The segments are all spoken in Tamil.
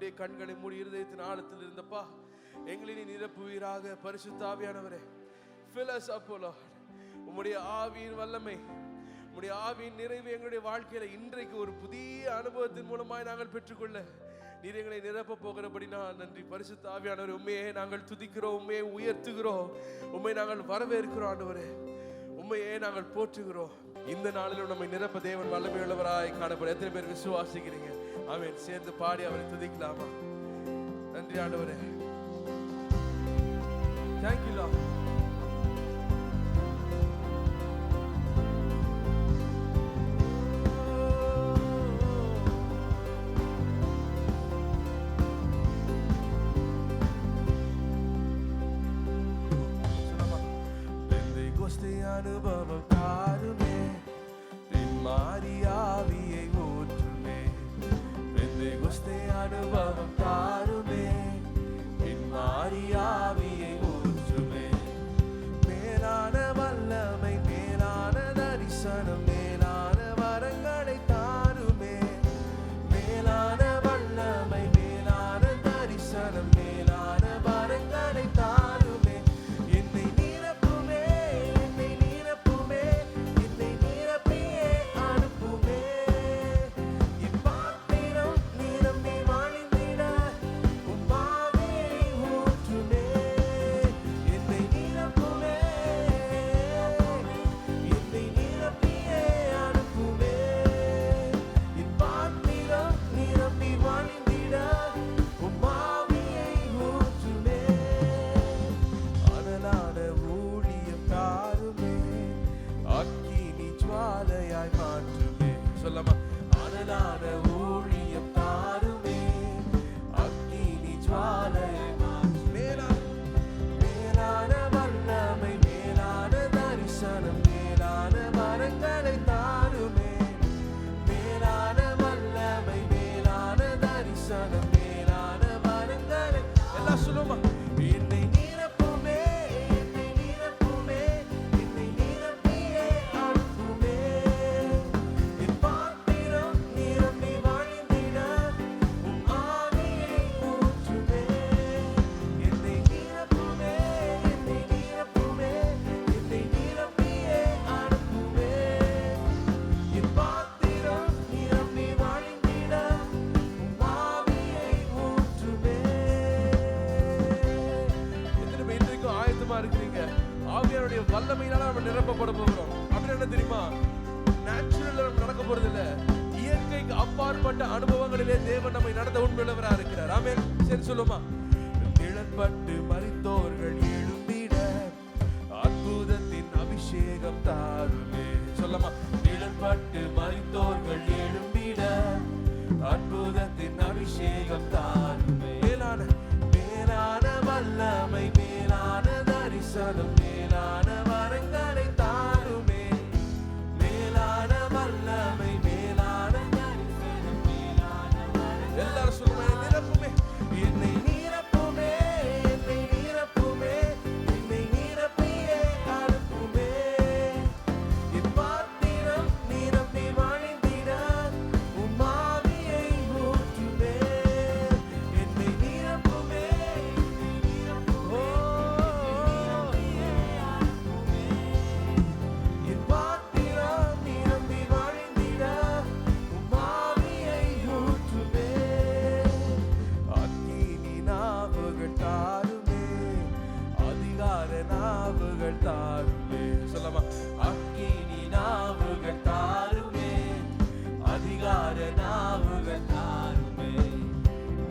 அப்படியே கண்களை மூடி இருதயத்தின் ஆழத்தில் இருந்தப்பா எங்களை நீ நிரப்புவீராக. பரிசுத்த ஆவியானவரே, fill us up, O Lord. உம்முடைய ஆவியின் வல்லமை, உம்முடைய ஆவியின் நிறைவு எங்களுடைய வாழ்க்கையில இன்றைக்கு ஒரு புதிய அனுபவத்தின் மூலமாய் நாங்கள் பெற்றுக்கொள்ள நீர் எங்களை நிரப்ப போகிறபடி நான் நன்றி. பரிசுத்த ஆவியானவரே, உண்மையே நாங்கள் துதிக்கிறோம், உண்மையை உயர்த்துகிறோம், உண்மை நாங்கள் வரவேற்கிறோம். ஆண்டவரே, உண்மையே நாங்கள் போற்றுகிறோம். இந்த நாளிலும் நம்மை நிரப்ப தேவன் வல்லமை உள்ளவராய் காணப்பட எத்தனை பேர் விசுவாசிக்கிறீங்க? ஆமென். சேர்ந்து பாடி அவரை துதிக்கலாமா? நன்றி ஆண்டவரே. Thank you, Lord. அனுபவம் தாருமே, பின்மாறி ஆவியை ஊற்றுமே. பெந்தேகோஸ்தே அனுபவம் தாருமே, பின்மாறி ஆவியை ஊற்றுமே. மேலான வல்லமை, மேலான தரிசனம், மேலான வரங்களை தாருமே. மேலான வல்லமை, மேலான தரிசனம், மேலான வரங்களை தாருமே. என்னை ஆவியானுடைய வல்லமையினால நம்ம நிரப்பப்பட போகிறோம். அப்படி என்ன தெரியுமா? நேச்சுரல்ல நம்ம நடக்க போறது இல்ல, இயற்கைக்கு அப்பாற்பட்ட அனுபவங்களிலே தேவன் நம்மை நடத்த உண்மையுள்ளவரா இருக்கிறார். ஆமென். சரி சொல்லுமா? நிழற்பட்டு மரித்தோர்கள் எழும்பிட அற்புதத்தின் அபிஷேகம் தாருமே. சொல்லமா? நிழற்பட்டு மரித்தோர்கள் எழும்பிட அற்புதத்தின் அபிஷேகம் தாருமே. மேலான வல்லமை, மேலான தரிசனம், மேலான வரங்களை தாருமே. மேலான வல்லமை, மேலான தரிசனம், மேலான வரங்களை எல்லாரும் சொல்லுமே. நிரப்புமே, என்னை நிரப்புமே, என்னை நிரப்புமே, என்னை நிரப்பியே அனுப்புமே. என் பாத்திரம் நிரம்பி வழிந்திட உம் ஆவியை ஊற்றுமே. என்னை நிரப்புமே, நாவுகள் தாருமே. சொல்லமா? அக்கினி நாவுகள் தாருமே, அதிகார நாவுகள் தாருமே.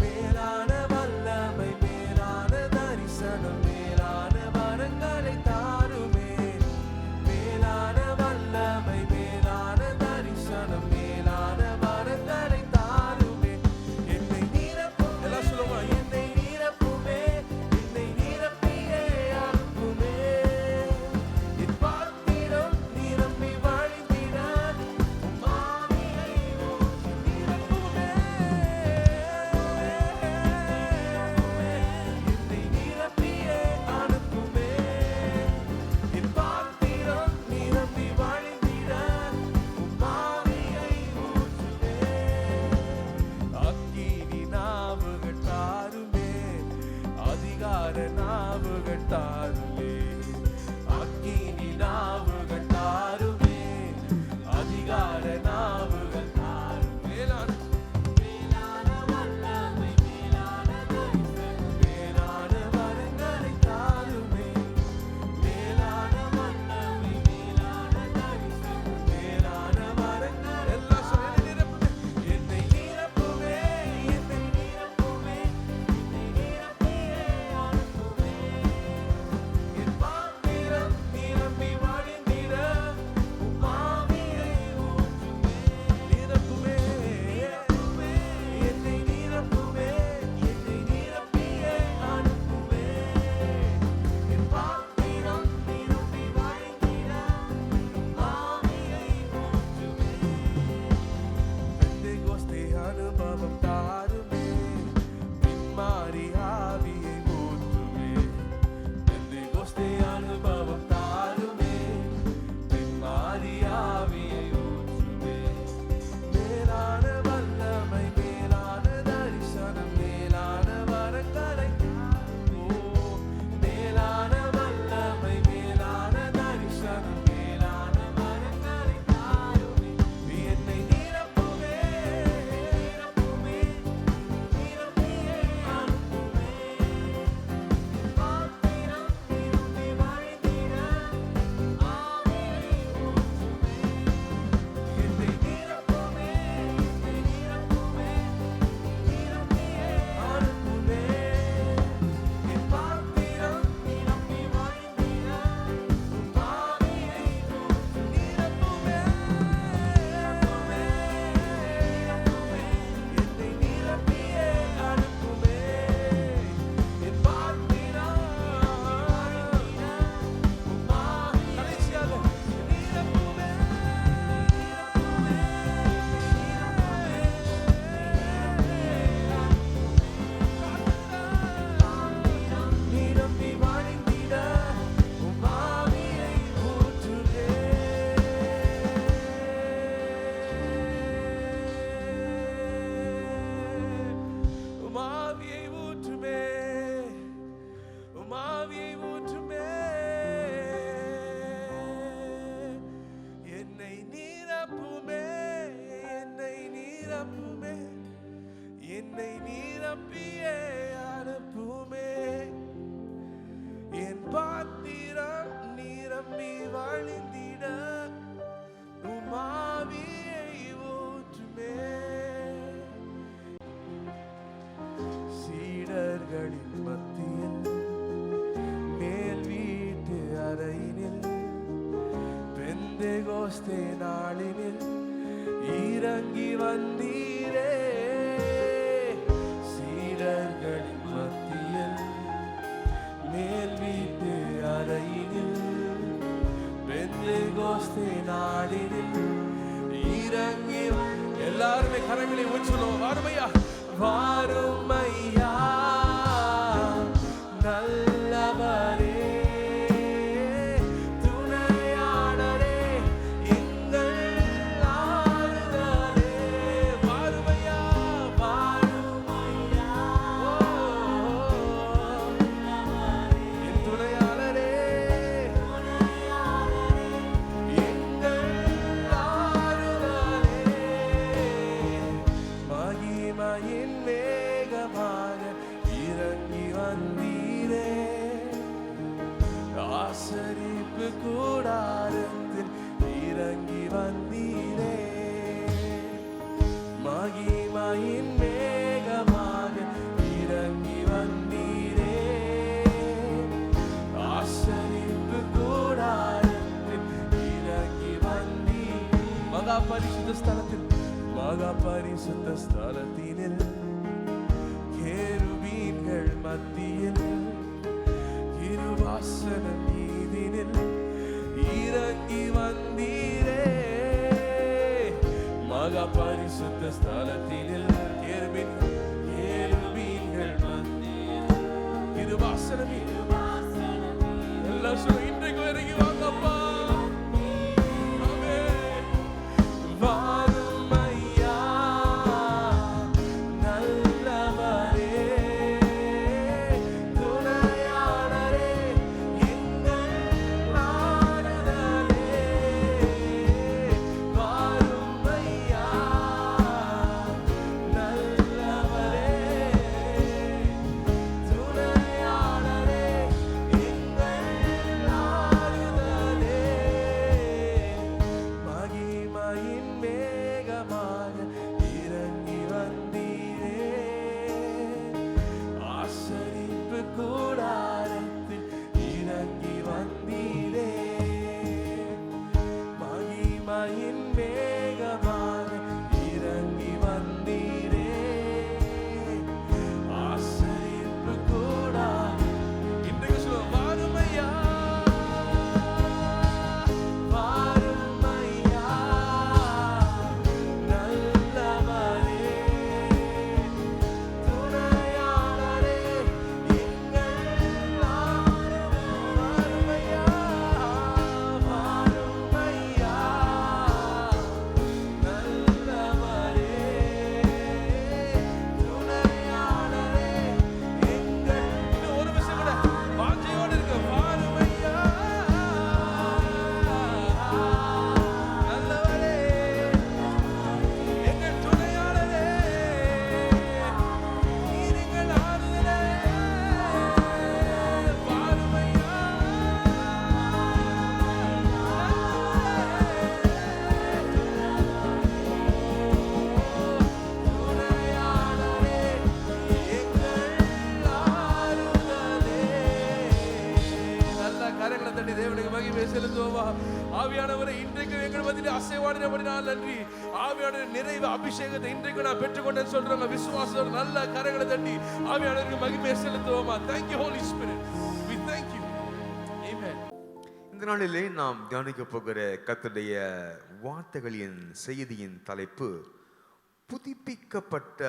மேலான வல்லமை, மேலான தரிசனம், மேலான வரங்களை தாருமே. மேலான வல்லமை, மேலான தரிசனம், மேலான வரங்களை தாருமே. என்னை நிரப்பும். எல்லாம் சொல்லுமா? என்னை நிரப்புமே, என்னை நிரப்பியே அனுப்புமே. என் பாத்திரம் தாருமே, அக்கினி நாவுகள் தாருமே, அதிகார நாவுகள் தாரும். மேலான வல்லமை, மேலான தரிசனம், மேலான வரங்களை தாருமே, மேலான வல்லமை, மேலான தரிசனம், மேலான வரங்கள். எல்லாம் சொல்லி நிரப்புமே, என்னை நிரப்புமே, என்னை நிரப்புமே, என்னை நிரப்பியே அனுப்புமே. என் பாத்திரம் நிரம்பி வழிந்திட உம் ஆவியை ஊற்றுமே. நிரப்புமே, நிரப்புமே, என்னை நிரப்புமே, என்னை நிரப்பியே அனுப்புமே. என் பாத்திரம் நிரம்பி வழிந்திட உம் ஆவியை ஊற்றுமே. பெந்தெகோஸ்தே அனுபவம் தாருமே, பின்மாறி ஆவியை ஊற்றுமே. பெந்தெகோஸ்தே அனுபவம் தாருமே, பின்மாறி ஆவியை ஊற்றுமே. மேலான வல்லமை, மேலான தரிசனம், மேலான வரங்களை தாருமே. மேலான வல்லமை, மேலான தரிசனம், மேலான வரங்களை தாருமே. என்னை நிரப்புமே, நிரப்புமே, நிரப்பியே அனுப்புமே. பாத்திரம் நிரம்பி வழிந்திட ஆவியை ஊற்றுமே. என்னை நிரப்புமே, என்னை நிரப்புமே, நிரப்பியே அனுப்புமே. என் பாத்திரம் நிரம்பி வழிந்திட உம் ஆவியை ஊற்று. நிரப்புமே, நிரப்புமே, நிரப்புமே, என்னை நிரப்பியே அனுப்புமே. என் பாத்திரம் நிரம்பிட உம் ஆவியை. கடைசியாக நிரப்புமே, நிரப்புமே, நிரம்பி வழிந்திட உம் ஆவியை ஊற்றுமே. உம் ஆவியை ஊற்றுமே, உம் ஆவியை ஊற்றுமே. என்னை நிரப்புமே, என்னை நிரப்புமே, என்னை நிரப்பியே அனுப்புமே. என் பாத்திரம் நிரம்பி வழிந்திட உம் ஆவியை ஊற்றுமே. சீடர்களின் மத்தியில் மேல் வீட்டு அறையினில் பெந்தெகோஸ்தே நாளினில் இறங்கி வந்தீரே. சீடர்களின் மத்தியில் மேல் வீட்டு அறையினில் பெந்தெகோஸ்தே நாளினில் இறங்கி. எல்லாருமே கரங்களை ஊற்றுவோம். வாருமையா, வாருமையா, நல்லவரே, துணையாளரே, எங்கள் ஆறுதலே. வாருமையா, வாருமையா, என் துணையாளரே, எங்கள் ஆறுதலே. மகிமையின் மேகமாக இறங்கி வந்தீரே. ஆசரிப்பு கூடாரத்தில் இறங்கி வந்தீரே. மகிமையின் மேகமாக இறங்கி வந்தீரே. ஆசரிப்பு கூடாரத்தில் இறங்கி வந்தீரே. மகா பரிசுத்த ஸ்தலத்தில், மகா பரிசுத்த ஸ்தலத்தினில் கேருபீன்கள் மத்தியில் கிருபாசன மீதினில் இறங்கி வந்தீரே. மகா பரிசுத்த ஸ்தலத்தினில் கேருபீன்கள் மத்தியில் கிருபாசன மீதில். எல்லாம் சொல்ல, இன்றைக்கு இறங்கி வாங்கப்பா. வாருமையா, நல்லவரே, துணையாளரே, நன்றி. தேவனுக்கு மகிமை செலுத்துவோமா. ஆவியானவரை இன்றைக்கு எங்கள் மத்தியிலே அசைவாடினபடினால் நன்றி. ஆவியானவர் நிறைவு அபிஷேகத்தை இன்றைக்கு நான் பெற்றுக்கொண்டேன்னு சொல்றாங்க. விசுவாசம் நல்ல கரங்களை தட்டி ஆவியானவருக்கு மகிமை செலுத்துவோமா. Thank you Holy Spirit. We thank you. Amen. இந்த நாளிலே நாம் தியானிக்க போகிற கர்த்தருடைய வார்த்தைகளின் செய்தியின் தலைப்பு புதுப்பிக்கப்பட்ட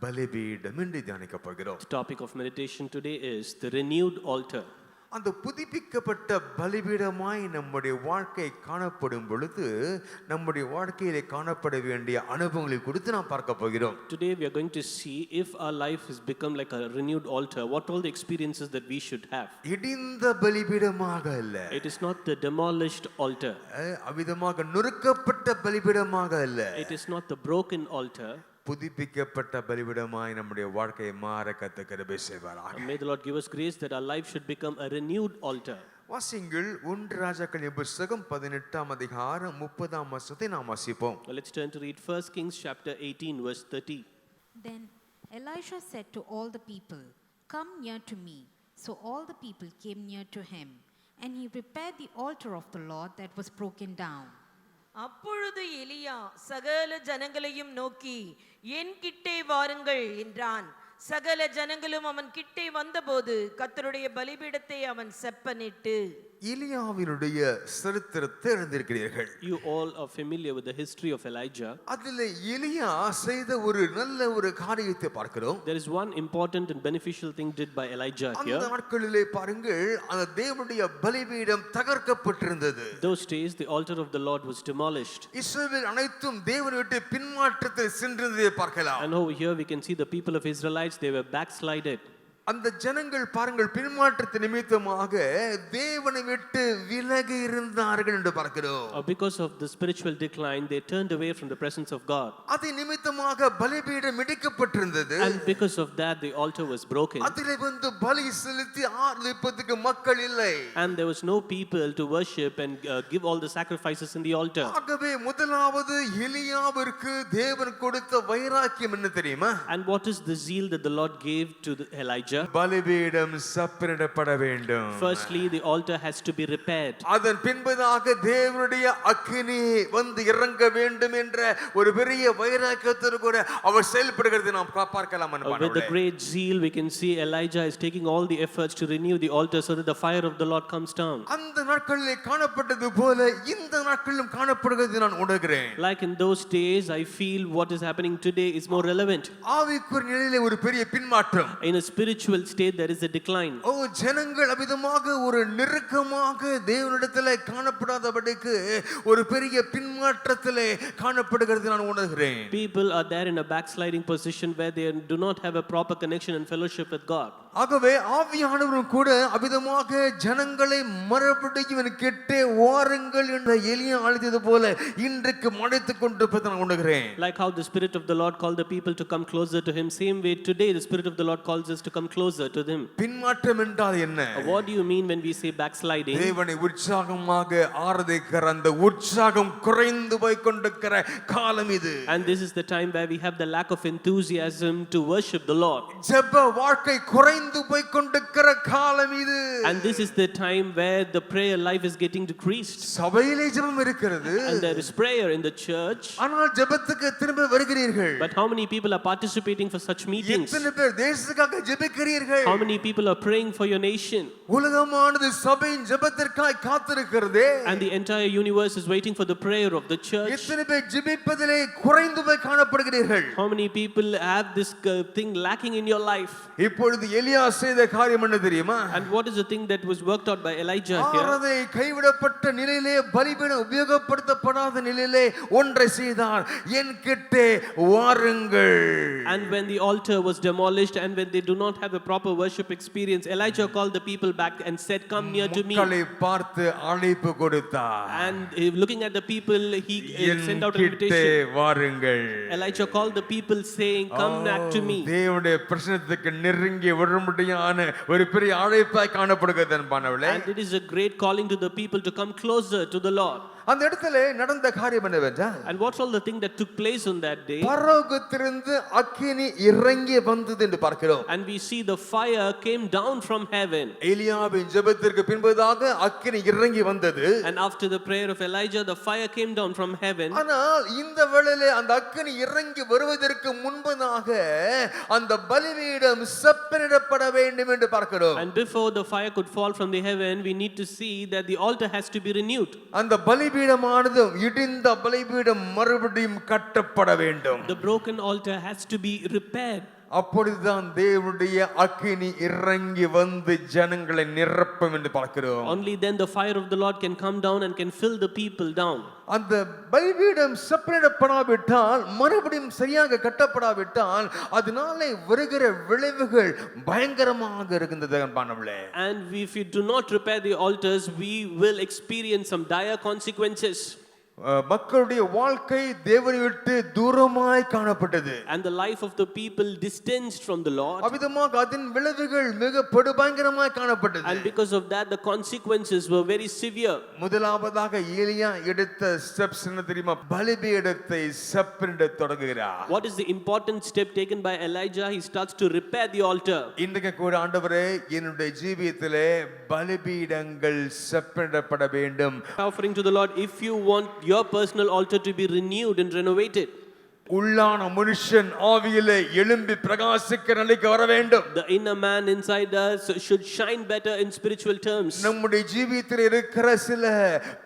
பலிபீடம் என்று தியானிக்க போகிறோம். The topic of meditation today is the renewed altar. அந்த புதுப்பிக்கப்பட்ட பலிபீடமாய் நம்முடைய வாழ்க்கை காணப்படும் பொழுது நம்முடைய வாழ்க்கையிலே காணப்பட வேண்டிய அனுபவங்களை குறித்து நாம் பார்க்க போகிறோம். Today we are going to see if our life has become like a renewed altar, what all the experiences that we should have. இடிந்த பலிபீடமாக அல்ல. It is not the demolished altar. அவிதமாக நொறுக்கப்பட்ட பலிபீடமாக அல்ல. It is not the broken altar. புதுப்பிக்கப்பட்ட பலிபீடமாய் நம்முடைய வாழ்க்கையை மாற கர்த்தர் கிருபை செய்வாராக. May the Lord give us grace that our life should become a renewed altar. வாசிங்கள் 1 ராஜாக்களின் புத்தகம் 18ஆம் அதிகாரம் 30ஆம் வசனத்தை நாம் வாசிப்போம். Let's turn to read 1 Kings chapter 18 verse 30. Then Elisha said to all the people, "Come near to me." So all the people came near to him, and he repaired the altar of the Lord that was broken down. அப்பொழுது எலியா சகல ஜனங்களையும் நோக்கி, என் கிட்டே வாருங்கள் என்றான். சகல ஜனங்களும் அவன் கிட்டே வந்தபோது கர்த்தருடைய பலிபீடத்தை அவன் செப்பனிட்டு. எலியாவினுடைய சரித்திரத்தை அறிந்திருக்கிறீர்கள். You all are familiar with the history of Elijah. அதிலே எலியா செய்த ஒரு நல்ல ஒரு காரியத்தை பார்க்கிறோம். There is one important and beneficial thing did by Elijah here. அந்த நாட்களிலே பாருங்கள், அந்த தேவனுடைய பலிபீடம் தகர்க்கப்பட்டிருந்தது. Those days the altar of the Lord was demolished. இஸ்ரவேல் அனைத்தும் தேவனை விட்டு பின்மாற்றத்தில் சென்றதை பார்க்கலாம். And over here we can see the people of Israelites, they were backslided. அந்த ஜனங்கள் பாருங்கள் பின்மாற்றத்தின் நிமித்தமாக தேவனை விட்டு விலகி இருந்தார்கள் என்று பார்க்கிறோம். Because of the spiritual decline they turned away from the presence of God. அது நிமித்தமாக பலிபீடம் இடிக்கப்பட்டிருந்தது. And because of that the altar was broken. அதிலே வந்து பலி செலுத்தி ஆராதிப்பதற்கு மக்கள் இல்லை. And there was no people to worship and give all the sacrifices in the altar. ஆகவே முதலாவது எலியாவிற்கு தேவன் கொடுத்த வைராக்கியம் என்ன தெரியுமா? And what is the zeal that the Lord gave to Elijah? பலிபீடம் சப்பனிடப்பட வேண்டும். Firstly the altar has to be repaired. அதன் பின்பதாக தேவனுடைய அக்கினி வந்து இறங்க வேண்டும் என்ற ஒரு பெரிய வைராக்கியத்தோடு கூட அவர் செயல்படுகிறது நாம் பார்க்கலாம். With the great zeal we can see Elijah is taking all the efforts to renew the altar so that the fire of the Lord comes down. அந்த நாட்களிலே காணப்பட்டது போல இந்த நாட்களிலும் காணப்படுகிறது நான் உணர்கிறேன். Like in those days I feel what is happening today is more relevant. ஆவிக்குரிய நிலையிலே ஒரு பெரிய பின்மாற்றம். In a spiritual state there is a decline. ஜனங்கள் அவிதமாக ஒரு நெருக்கமாக தேவனிடத்திலே காணப்படாதபடிக்கு ஒரு பெரிய பின்மாற்றத்திலே காணப்படுகிறது நான் உணர்கிறேன். People are there in a backsliding position where they do not have a proper connection and fellowship with God. ஆகவே ஆவியானவரும் கூட அவிதமாக ஜனங்களை மறுபடியும் கிட்டே வாருங்கள் என்ற எலியா அழைத்தது போல இன்றைக்கு அழைத்துக் கொண்டிருப்பதை நான் உணர்கிறேன். Like how the Spirit of the Lord called the people to come closer to him, same way today the Spirit of the Lord calls us to come closer to him. பின்மாற்றம் என்றால் என்ன? What do you mean when we say backsliding? தேவனை உற்சாகமாக ஆராதிக்கிற அந்த உற்சாகம் குறைந்து போய் கொண்டிருக்கிற காலம் இது. And this is the time where we have the lack of enthusiasm to worship the Lord. ஜெப வாழ்க்கை குறைந்து போய் கொண்டிருக்கிற காலம் இது. And this is the time where the prayer life is getting decreased. சபையிலே ஜெபம் இருக்கிறது. And there is prayer in the church. ஆனால் ஜெபத்துக்கு திரும்ப வருகிறீர்கள். But how many people are participating for such meetings? எத்தனை பேர் தேசத்துக்காக ஜெபிக்கிறீர்கள்? How many people are praying for your nation? உலகமானது சபையின் ஜெபத்திற்காக காத்திருக்கிறது. And the entire universe is waiting for the prayer of the church. எத்தனை பேர் ஜெபிப்பதிலே குறைந்து போய் காணப்படுகிறீர்கள்? How many people have this thing lacking in your life? இப்பொழுது எலியா செய்த காரியம் என்ன தெரியுமா? And what is the thing that was worked out by Elijah here? ஆராதனை கைவிடப்பட்ட நிலையிலே பலிபீடம் உபயோகப்படுத்தப்படாத நிலையிலே ஒன்றை செய்தார். என் கிட்டே வாருங்கள். And when the altar was demolished and when they do not have a proper worship experience, Elijah called the people back and said, "Come near to me." மக்களை பார்த்து அழைப்பு கொடுத்தார். And looking at the people, he sent out an என் கிட்டே invitation. வாருங்கள். Elijah called the people saying, "Come back to me." தேவனுடைய பிரசன்னத்துக்கு நெருங்கி வரும்படியான ஒரு பெரிய அழைப்பாய் காணப்படுகிறது அன்பானவர்களே. And it is a great calling to the people to come closer to the Lord. அந்த இடத்துல நடந்த காரியம் என்னவென்றால் And what's all the thing that took place on that day? பரலோகத்திலிருந்து அக்கினி இறங்கி வந்தது என்று பார்க்கிறோம். And we see the fire came down from heaven. எலியாவின் ஜெபத்திற்கு பின்பதாக அக்கினி இறங்கி வந்தது. And after the prayer of Elijah, the fire came down from heaven. ஆனால் இந்த வேளையிலே அந்த அக்கினி இறங்கி வருவதற்கு முன்பதாக அந்த பலிபீடம் செப்பனிடப்பட வேண்டும் என்று பார்க்கிறோம். And before the fire could fall from the heaven, we need to see that the altar has to be renewed. அந்த பலிபீடமானது இடிந்த பலிபீடம் மறுபடியும் கட்டப்பட வேண்டும். The broken altar has to be repaired. அப்பொழுதுதான் தேவனுடைய அக்கினி இறங்கி வந்து ஜனங்களை நிரப்பும் என்று பார்க்கிறோம். Only then the fire of the Lord can come down and can fill the people down. அந்த பலிபீடம் செப்பனிடப்படாவிட்டால் மறுபடியும் சரியாக கட்டப்படாவிட்டால் அதனாலே வருகிற விளைவுகள் பயங்கரமாக இருக்கின்றது அன்பானவர்களே. And if you do not repair the altars, we will experience some dire consequences. மக்களுடைய வாழ்க்கை தேவனை விட்டு தூரமாய் காணப்பட்டது. And the life of the people distanced from the Lord. அவ்விதமாக அதன் விளைவுகள் மிக படுபயங்கரமாய் காணப்பட்டது. And because of that, the consequences were very severe. முதலாவதாக எலியா எடுத்த ஸ்டெப்ஸ் என்ன தெரியுமா? பலிபீடத்தை செப்பனிட தொடங்குகிறார். What is the important step taken by Elijah? He starts to repair the altar. இன்றைக்கு கூட ஆண்டவரே என்னுடைய ஜீவியத்திலே பலிபீடங்கள் செப்பனிடப்பட வேண்டும். Offering to the Lord, if you want your personal altar to be renewed and renovated. உள்ளான மனுஷன் ஆவியிலே எழும்பி பிரகாசிக்க நிலைக்கு வர வேண்டும். The inner man inside us should shine better in spiritual terms. நம்முடைய ஜீவியத்தில் இருக்கிற சில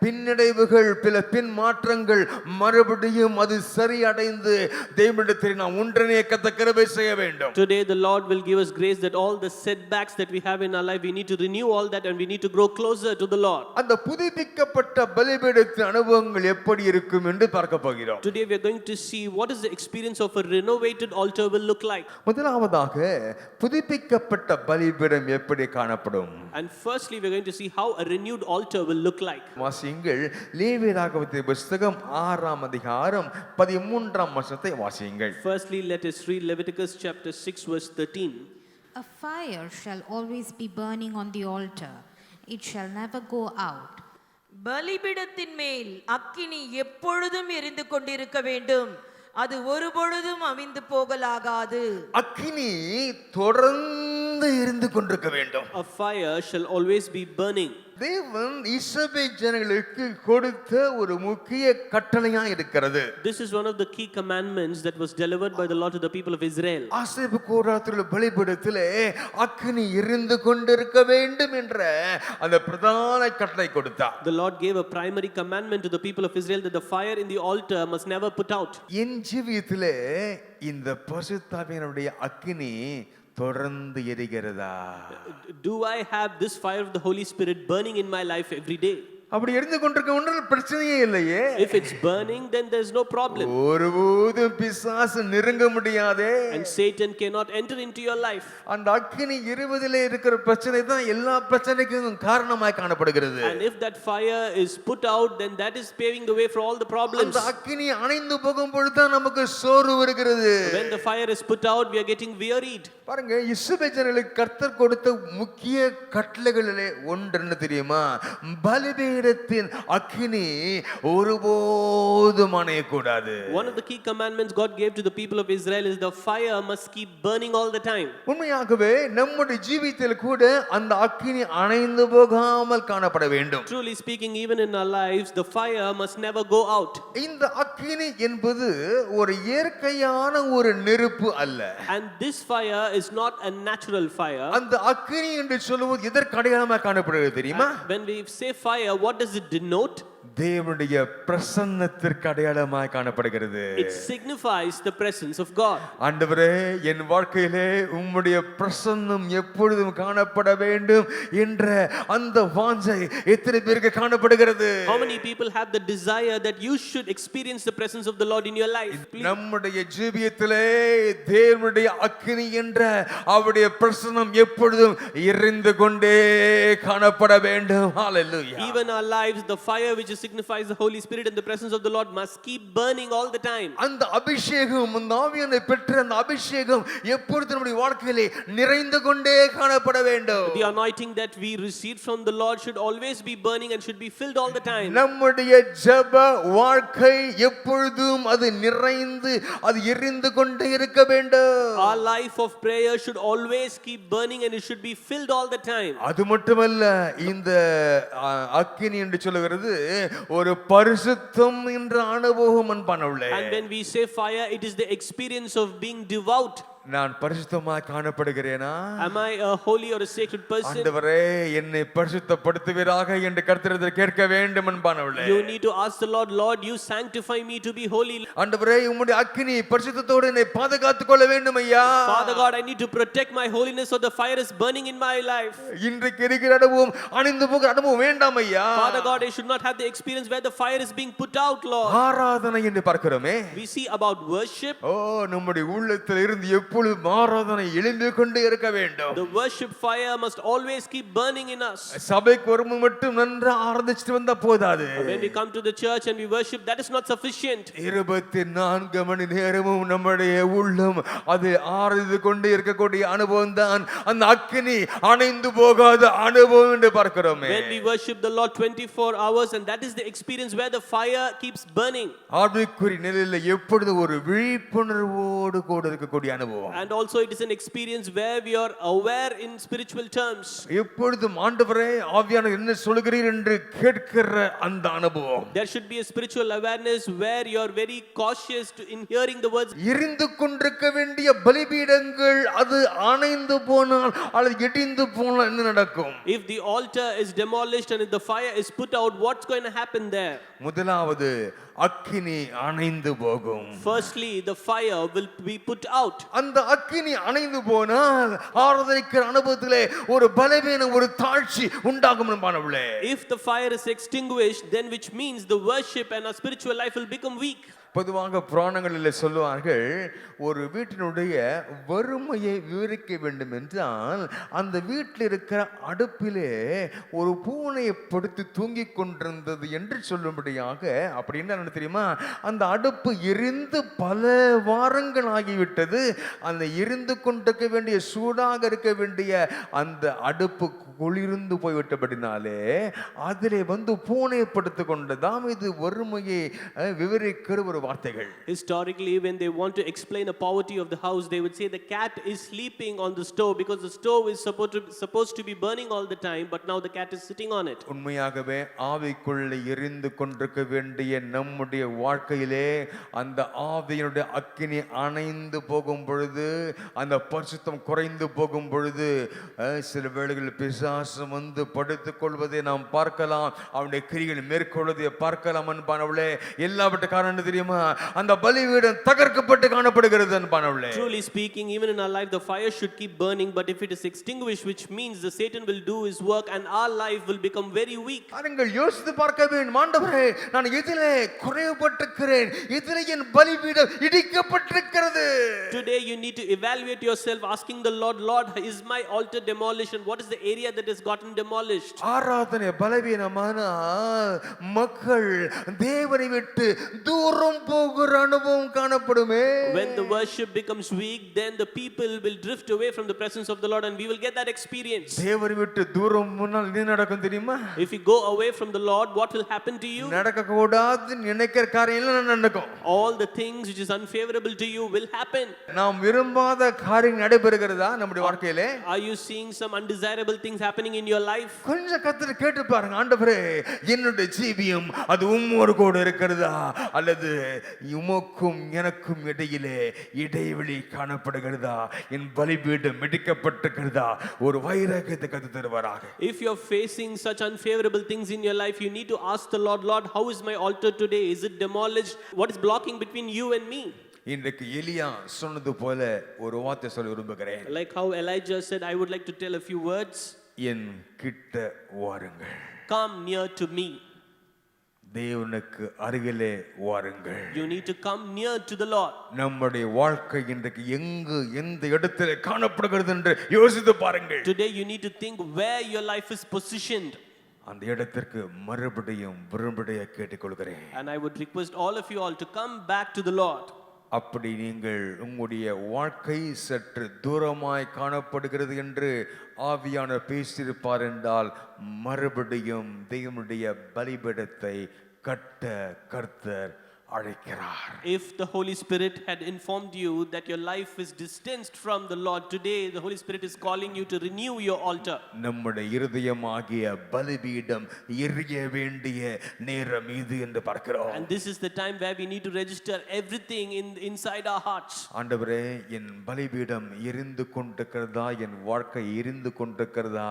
பின்னடைவுகள் பின் மாற்றங்கள் மறுபடியும் அது சரியடைந்து தேவனிடத்தில் நாம் ஒன்றிணைக்க கிருபை செய்ய வேண்டும். Today the Lord will give us grace that all the setbacks that we have in our life, we need to renew all that and we need to grow closer to the Lord. அந்த புதுப்பிக்கப்பட்ட பலிபீடத்தின் அனுபவங்கள் எப்படி இருக்கும் என்று பார்க்க போகிறோம். Today we are going to see what is the experience of a renovated altar will look like. முதலாவதாக புதுப்பிக்கப்பட்ட பலிபீடம் எப்படி காணப்படும்? And firstly we are going to see how a renewed altar will look like. வாசியுங்கள் லேவியராகமத்தின் புத்தகம் 6ஆம் அதிகாரம் 13ஆம் வசனத்தை வாசியுங்கள். Firstly let us read Leviticus chapter 6 verse 13. A fire shall always be burning on the altar, it shall never go out. பலிபீடத்தின் மேல் அக்கினி எப்பொழுதும் எரிந்து கொண்டிருக்க வேண்டும், அது ஒருபொழுதும் அவிந்து போகலாகாது. அக்கினி தொடர்ந்து எரிந்து கொண்டிருக்க வேண்டும். A fire shall always be burning. தேவன் இஸ்ரவேல் ஜனங்களுக்கு கொடுத்த ஒரு முக்கிய கட்டளையா இருக்கிறது. This is one of the key commandments that was delivered by the Lord to the people of Israel. ஆசரிப்பு கூடாரத்திலுள்ள பலிபீடத்திலே அக்கினி எரிந்து கொண்டிருக்க வேண்டும் என்ற அந்த பிரதான கட்டளை கொடுத்தார். The Lord gave a primary commandment to the people of Israel that the fire in the altar must never put out. என் ஜீவியத்திலே இந்த பரிசுத்த ஆவியானவருடைய அக்கினி தொடர்ந்து எரிகிறதா? Do I have this fire of the Holy Spirit burning in my life every day? அப்படி எரிந்து கொண்டிருக்க ஒன்றில் பிரச்சனையே இல்லையே. If it's burning, then there's no problem. ஒருபோதும் பிசாசு நெருங்க முடியாதே. And Satan cannot enter into your life. அந்த அக்கினி எரிவதிலே இருக்கிற பிரச்சனை தான் எல்லா பிரச்சனைக்கும் காரணமாய் காணப்படுகிறது. And if that fire is put out, then that is paving the way for all the problems. அந்த அக்கினி அணைந்து போகும் பொழுது தான் நமக்கு சோர்வு வருகிறது. When the fire is put out, we are getting wearied. பாருங்க, இஸ்ரவேல் ஜனங்களுக்கு கர்த்தர் கொடுத்த முக்கிய கட்டளைகளிலே ஒன்று என்ன தெரியுமா? பலிபீடத்தின் அக்கினி ஒருபோதும் அணையக்கூடாது. One of the key commandments God gave to the people of Israel is the fire must keep burning all the time. உண்மையாகவே நம்முடைய ஜீவிதத்தில் கூட அந்த அக்கினி அணைந்து போகாமல் காணப்பட வேண்டும். Truly speaking, even in our lives, the fire must never go out. இந்த அக்கினி என்பது ஒரு இயற்கையான ஒரு நெருப்பு அல்ல. And this fire is not a natural fire. அந்த அக்கினி என்று சொல்லுவது எதற்கு அடையாளமாக காணப்படுகிறது தெரியுமா? When we say fire, what does it denote? தேவனுடைய பிரசன்னத்திற்கு அடையாளமாக காணப்படுகிறது. It signifies the presence of God. ஆண்டவரே, என் வாழ்க்கையிலே உம்முடைய பிரசன்னம் எப்பொழுதும் காணப்பட வேண்டும் என்ற அந்த வாஞ்சை எத்தனை பேருக்கு காணப்படுகிறது? How many people have the desire that you should experience the presence of the Lord in your life? Please. நம்முடைய ஜீவியத்திலே தேவனுடைய அக்கினி என்ற அவருடைய பிரசன்னம் எப்பொழுதும் எரிந்து கொண்டே காணப்பட வேண்டும். ஹalleluya. Even our lives, the fire which which signifies the Holy Spirit and the presence of the Lord, must keep burning all the time. அந்த அபிஷேகம், அந்த ஆவியானவரை பெற்ற அந்த அபிஷேகம் எப்பொழுதும் நம்முடைய வாழ்க்கையிலே நிறைந்து கொண்டே காணப்பட வேண்டும். The anointing that we received from the Lord should always be burning and should be filled all the time. நம்முடைய ஜெப வாழ்க்கை எப்பொழுதும் அது நிறைந்து அது எரிந்து கொண்டே இருக்க வேண்டும். Our life of prayer should always keep burning and it should be filled all the time. அது மட்டுமல்ல, இந்த அக்கினி என்று சொல்லுகிறது ஒரு பரிசுத்தம் என்ற அனுபவம் அன்பானவர்களே. And when we say fire, it is the experience of being devout. நான் பரிசுத்தமாய் காணப்படுகிறேனா? Am I a holy or a sacred person? ஆண்டவரே என்னை பரிசுத்தப்படுத்துவீராக என்று கர்த்தரிடத்தில் கேட்க வேண்டும் அன்பானவர்களே. You need to ask the Lord, Lord, you sanctify me to be holy. ஆண்டவரே உம்முடைய அக்கினி பரிசுத்தத்தோடு என்னை பாதுகாத்துக் கொள்ள வேண்டும் ஐயா. Father God, I need to protect my holiness so the fire is burning in my life. இன்றைக்கு இருக்கிற அனுபவம் அணிந்து போகிற அனுபவம் வேண்டாம் ஐயா. Father God, I should not have the experience where the fire is being put out, Lord. ஆராதனை என்று பார்க்கிறோமே. We see about worship. நம்முடைய உள்ளத்தில் இருந்து எப்பொழுதும் ஆராதனை எழுந்து கொண்டே இருக்க வேண்டும். The worship fire must always keep burning in us. சபைக்கு வரும்போது மட்டும் நன்றா ஆராதிச்சிட்டு வந்தா போதாது. When we come to the church and we worship, that is not sufficient. 24 மணி நேரமும் நம்முடைய உள்ளம் அது ஆராதித்து கொண்டே இருக்கக்கூடிய அனுபவம் தான் அந்த அக்கினி அணைந்து போகாத அனுபவம் என்று பார்க்கிறோமே. When we worship the Lord 24 hours, and that is the experience where the fire keeps burning. ஆவிக்குரிய நிலையில எப்பொழுது ஒரு விழிப்புணர்வோடு கூட இருக்கக்கூடிய அனுபவம். And also it is an experience where we are aware in spiritual terms. எப்பொழுதும் ஆண்டவரே ஆவியானவர் என்ன சொல்கிறீர் என்று கேட்கிற அந்த அனுபவம். There should be a spiritual awareness where you are very cautious in hearing the words. எரிந்து கொண்டிருக்க வேண்டிய பலிபீடங்கள் அது அணைந்து போனால் அல்லது இடிந்து போனால் என்ன நடக்கும்? If the altar is demolished and if the fire is put out, what's going to happen there? முதலாவது அக்கினி அணைந்து போகும். Firstly, the fire will be put out. அந்த அக்கினி அணைந்து போனால் ஆராதனைக்கிற அனுபவத்திலே ஒரு பலவீனம், ஒரு தாழ்ச்சி உண்டாகும் என்பானவளே. If the fire is extinguished, then which means the worship and our spiritual life will become weak. பொதுவாக புராணங்களில் சொல்லுவார்கள், ஒரு வீட்டினுடைய வறுமையை விவரிக்க வேண்டும் என்றால் அந்த வீட்டில் இருக்கிற அடுப்பிலே ஒரு பூனையை படுத்து தூங்கிக் கொண்டிருந்தது என்று சொல்லும்படியாக. அப்படின்னு என்ன தெரியுமா, அந்த அடுப்பு எரிந்து பல வாரங்கள் ஆகிவிட்டது. அந்த எரிந்து கொண்டிருக்க வேண்டிய சூடாக இருக்க வேண்டிய அந்த அடுப்பு குளிர்ந்து போய்விட்டபடினாலே அதிலே பூனையை படுத்து கொண்டதாம். இது வறுமையை விவரிக்கிற ஒரு வார்த்தைகள். Historically, when they want to explain the poverty of the house, they would say the cat is sleeping on the stove because the stove is supposed to be burning all the time, but now the cat is sitting on it. உண்மையாகவே ஆவிக்குள்ளே எரிந்து கொண்டிருக்க வேண்டிய நம்முடைய வாழ்க்கையிலே அந்த ஆவியினுடைய அக்கினி அணைந்து போகும் பொழுது, அந்த பரிசுத்தம் குறைந்து போகும் பொழுது, சில வேளைகளில் பிசாசு படுத்துக் கொள்வதை நாம் பார்க்கலாம். அவனுடைய கிரிகளை மேற்கொள்வதை பார்க்கலாம் அன்பானவளே. எல்லாவற்ற காரணம் தெரியுமா, அந்த பலிபீடம் தகர்க்கப்பட்டு காணப்படுகிறது அன்பானவளே. Truly speaking, even in our life the fire should keep burning, but if it is extinguished, which means the Satan will do his work and our life will become very weak. நீங்கள் யோசித்து பார்க்க வேண்டும், ஆண்டவரே நான் எதிலே குறைவுபட்டிருக்கிறேன், எதிலே என் பலிபீடம் இடிக்கப்பட்டிருக்கிறது. Today you need to evaluate yourself, asking the Lord, Lord, is my altar demolished and what is the area that has gotten demolished? ஆராதனை பலவீனமானால் மக்கள் தேவனை விட்டு தூரம் போகிற அனுபவம் காணப்படுமே. When the worship becomes weak, then the people will drift away from the presence of the Lord and we will get that experience. தேவனை விட்டு தூரம் போனால் என்ன நடக்கும் தெரியுமா? If you go away from the Lord, what will happen to you? நடக்க கூடாது நினைக்கிற காரியங்கள் நடக்கும். All the things which is unfavorable to you will happen. நாம் விரும்பாத காரியம் நடைபெறுகிறதா நம்முடைய வாழ்க்கையிலே? Are you seeing some undesirable things happening in your life? கொஞ்சம் கர்த்தரை கேட்டு பாருங்க, ஆண்டவரே என்னுடைய ஜீவியம் அது உம்மோடு கூட இருக்கிறதா அல்லது உமக்கும் எனக்கும் இடையிலே இடைவெளி காணப்படுகிறதா, என் பலிபீடம் இடிக்கப்பட்டிருக்கிறதா? ஒரு வைராக்கியத்தை கர்த்தர் தருவாராக. If you are facing such unfavorable things in your life, you need to ask the Lord, Lord, how is my altar today? Is it demolished? What is blocking between you and me? இன்றைக்கு எலியா சொன்னது போல ஒரு வார்த்தை சொல்ல விரும்புகிறேன். Like how Elijah said, I would like to tell a few words. என் கிட்ட வாருங்கள். Come near to me. தேவனுக்கு அருகிலே வாருங்கள். You need to come near to the Lord. நம்முடைய வாழ்க்கை இன்றைக்கு எங்கு எந்த இடத்திலே காணப்படுகிறது என்று யோசித்து பாருங்கள். Today you need to think where your life is positioned. அந்த இடத்திற்கு மறுபடியும் விரும்புடைய கேட்டுக்கொள்கிறேன். And I would request all of you all to come back to the Lord. அப்படி நீங்கள் உங்களுடைய வாழ்க்கை சற்று தூரமாய் காணப்படுகிறது என்று ஆவியானவர் பேசியிருப்பார் என்றால் மறுபடியும் தேவனுடைய பலிபீடத்தை கட்ட கர்த்தர் அழைக்கிறார். If the Holy Spirit had informed you that your life is distanced from the Lord, today the Holy Spirit is calling you to renew your altar. நம்முடைய இருதயமாகிய பலிபீடம் எரிய வேண்டிய நேரம் இது என்று பார்க்கிறோம். And this is the time where we need to register everything inside our hearts. ஆண்டவரே, என் பலிபீடம் எரிந்து கொண்டிருக்கிறதா, என் வாழ்க்கை எரிந்து கொண்டிருக்கிறதா,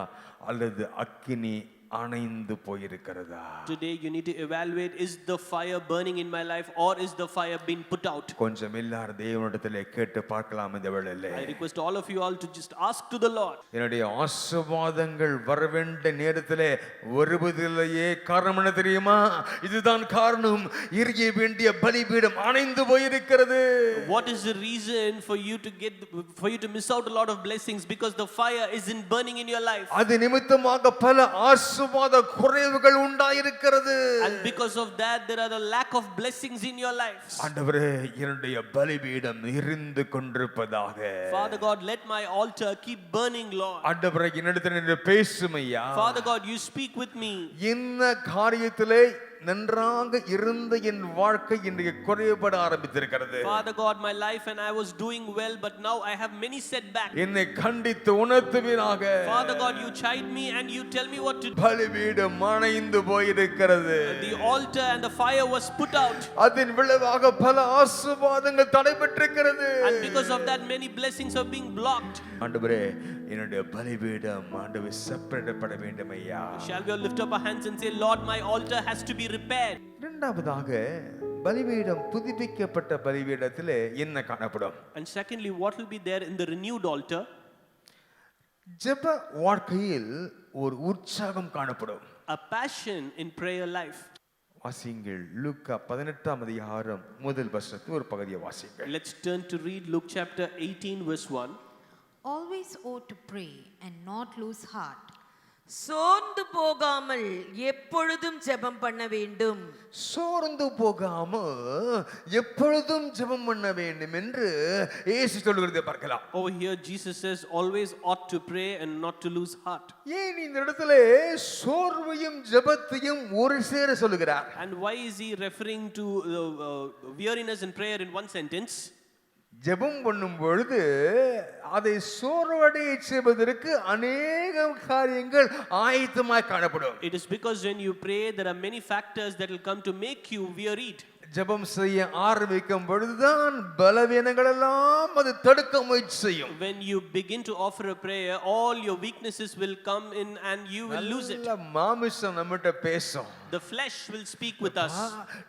அல்லது அக்கினி அணைந்து போயிருக்கிறதா? Today you need to evaluate, is the fire burning in my life or is the fire being put out? கொஞ்சம் எல்லாரும் தேவனிடத்திலே கேட்டு பார்க்கலாம் இந்த வேளையிலே. I request all of you all to just ask to the Lord. என்னுடைய ஆசீர்வாதங்கள் வர வேண்டிய நேரத்திலே வருவதில்லையே, காரணம் என்ன தெரியுமா? இதுதான் காரணம், எரிய வேண்டிய பலிபீடம் அணைந்து போயிருக்கிறது. What is the reason for you to miss out a lot of blessings? Because the fire isn't burning in your life. அது நிமித்தமாக பல ஆசீர்வாத குறைவுகள் உண்டாயிருக்கிறது. And because of that there are a lack of blessings in your life. ஆண்டவரே, என்னுடைய பலிபீடம் எரிந்து கொண்டிருப்பதாக. Father God, let my altar keep burning, Lord. ஆண்டவரே, என்னிடத்தில் பேசும் ஐயா. Father God, you speak with me. என்ன காரியத்திலே நன்றாக இருந்த என் வாழ்க்கை இன்றைக்கு குறைபட ஆரம்பித்திருக்கிறது. Father God, my life and I was doing well, but now I have many setbacks. என்னை கண்டித்து உணர்த்துவீராக. Father God, you chide me and you tell me what to do. பலிபீடம் அணைந்து போயிருக்கிறது. The altar and the fire was put out. அதன் விளைவாக பல ஆசீர்வாதங்கள் தடைபட்டிருக்கிறது. And because of that many blessings are being blocked. ஆண்டவரே, என்னுடைய பலிபீடம் ஆண்டவரே செப்பரேட் பண்ண வேண்டும் ஐயா. Shall we all lift up our hands and say, Lord, my altar has to be repaired. இரண்டாவதாக பலிபீடம் புதுப்பிக்கப்பட்ட பலிபீடத்திலே என்ன காணப்படும்? And secondly, what will be there in the renewed altar? ஜெப வாழ்க்கையில் ஒரு உற்சாகம் காணப்படும். A passion in prayer life. வாசிங்கள் லூக்கா 18ஆம் அதிகாரம் முதல் வசனத்து ஒரு பகுதியை வாசிங்கள். Let's turn to read Luke chapter 18 verse 1. Always ought to pray and not lose heart. சோர்ந்து போகாமல் எப்பொழுதும் ஜெபம் பண்ண வேண்டும். சோர்ந்து போகாம எப்பொழுதும் ஜெபம் பண்ண வேண்டும் என்று இயேசு சொல்கிறதை பார்க்கலாம். Over here Jesus says always ought to pray and not to lose heart. ஏன் இந்த இடத்துல சோர்வையும் ஜெபத்தையும் ஒரு சேர சொல்லுகிறார்? And why is he referring to weariness in prayer in one sentence? ஜெபம் பண்ணும் பொழுது அதை சோர்வடைய செய்வதற்கு அநேக காரியங்கள் ஆயத்தமாய் காணப்படும். It is because when you pray there are many factors that will come to make you wearied. ஜெபம் செய்ய ஆரம்பிக்கும் பொழுதுதான் பலவீனங்கள் எல்லாம் அது தடுக்க முயற்சி செய்யும். When you begin to offer a prayer, all your weaknesses will come in and you will lose it. நல்ல மாமிசம் நம்மகிட்ட பேசும். The flesh will speak with us.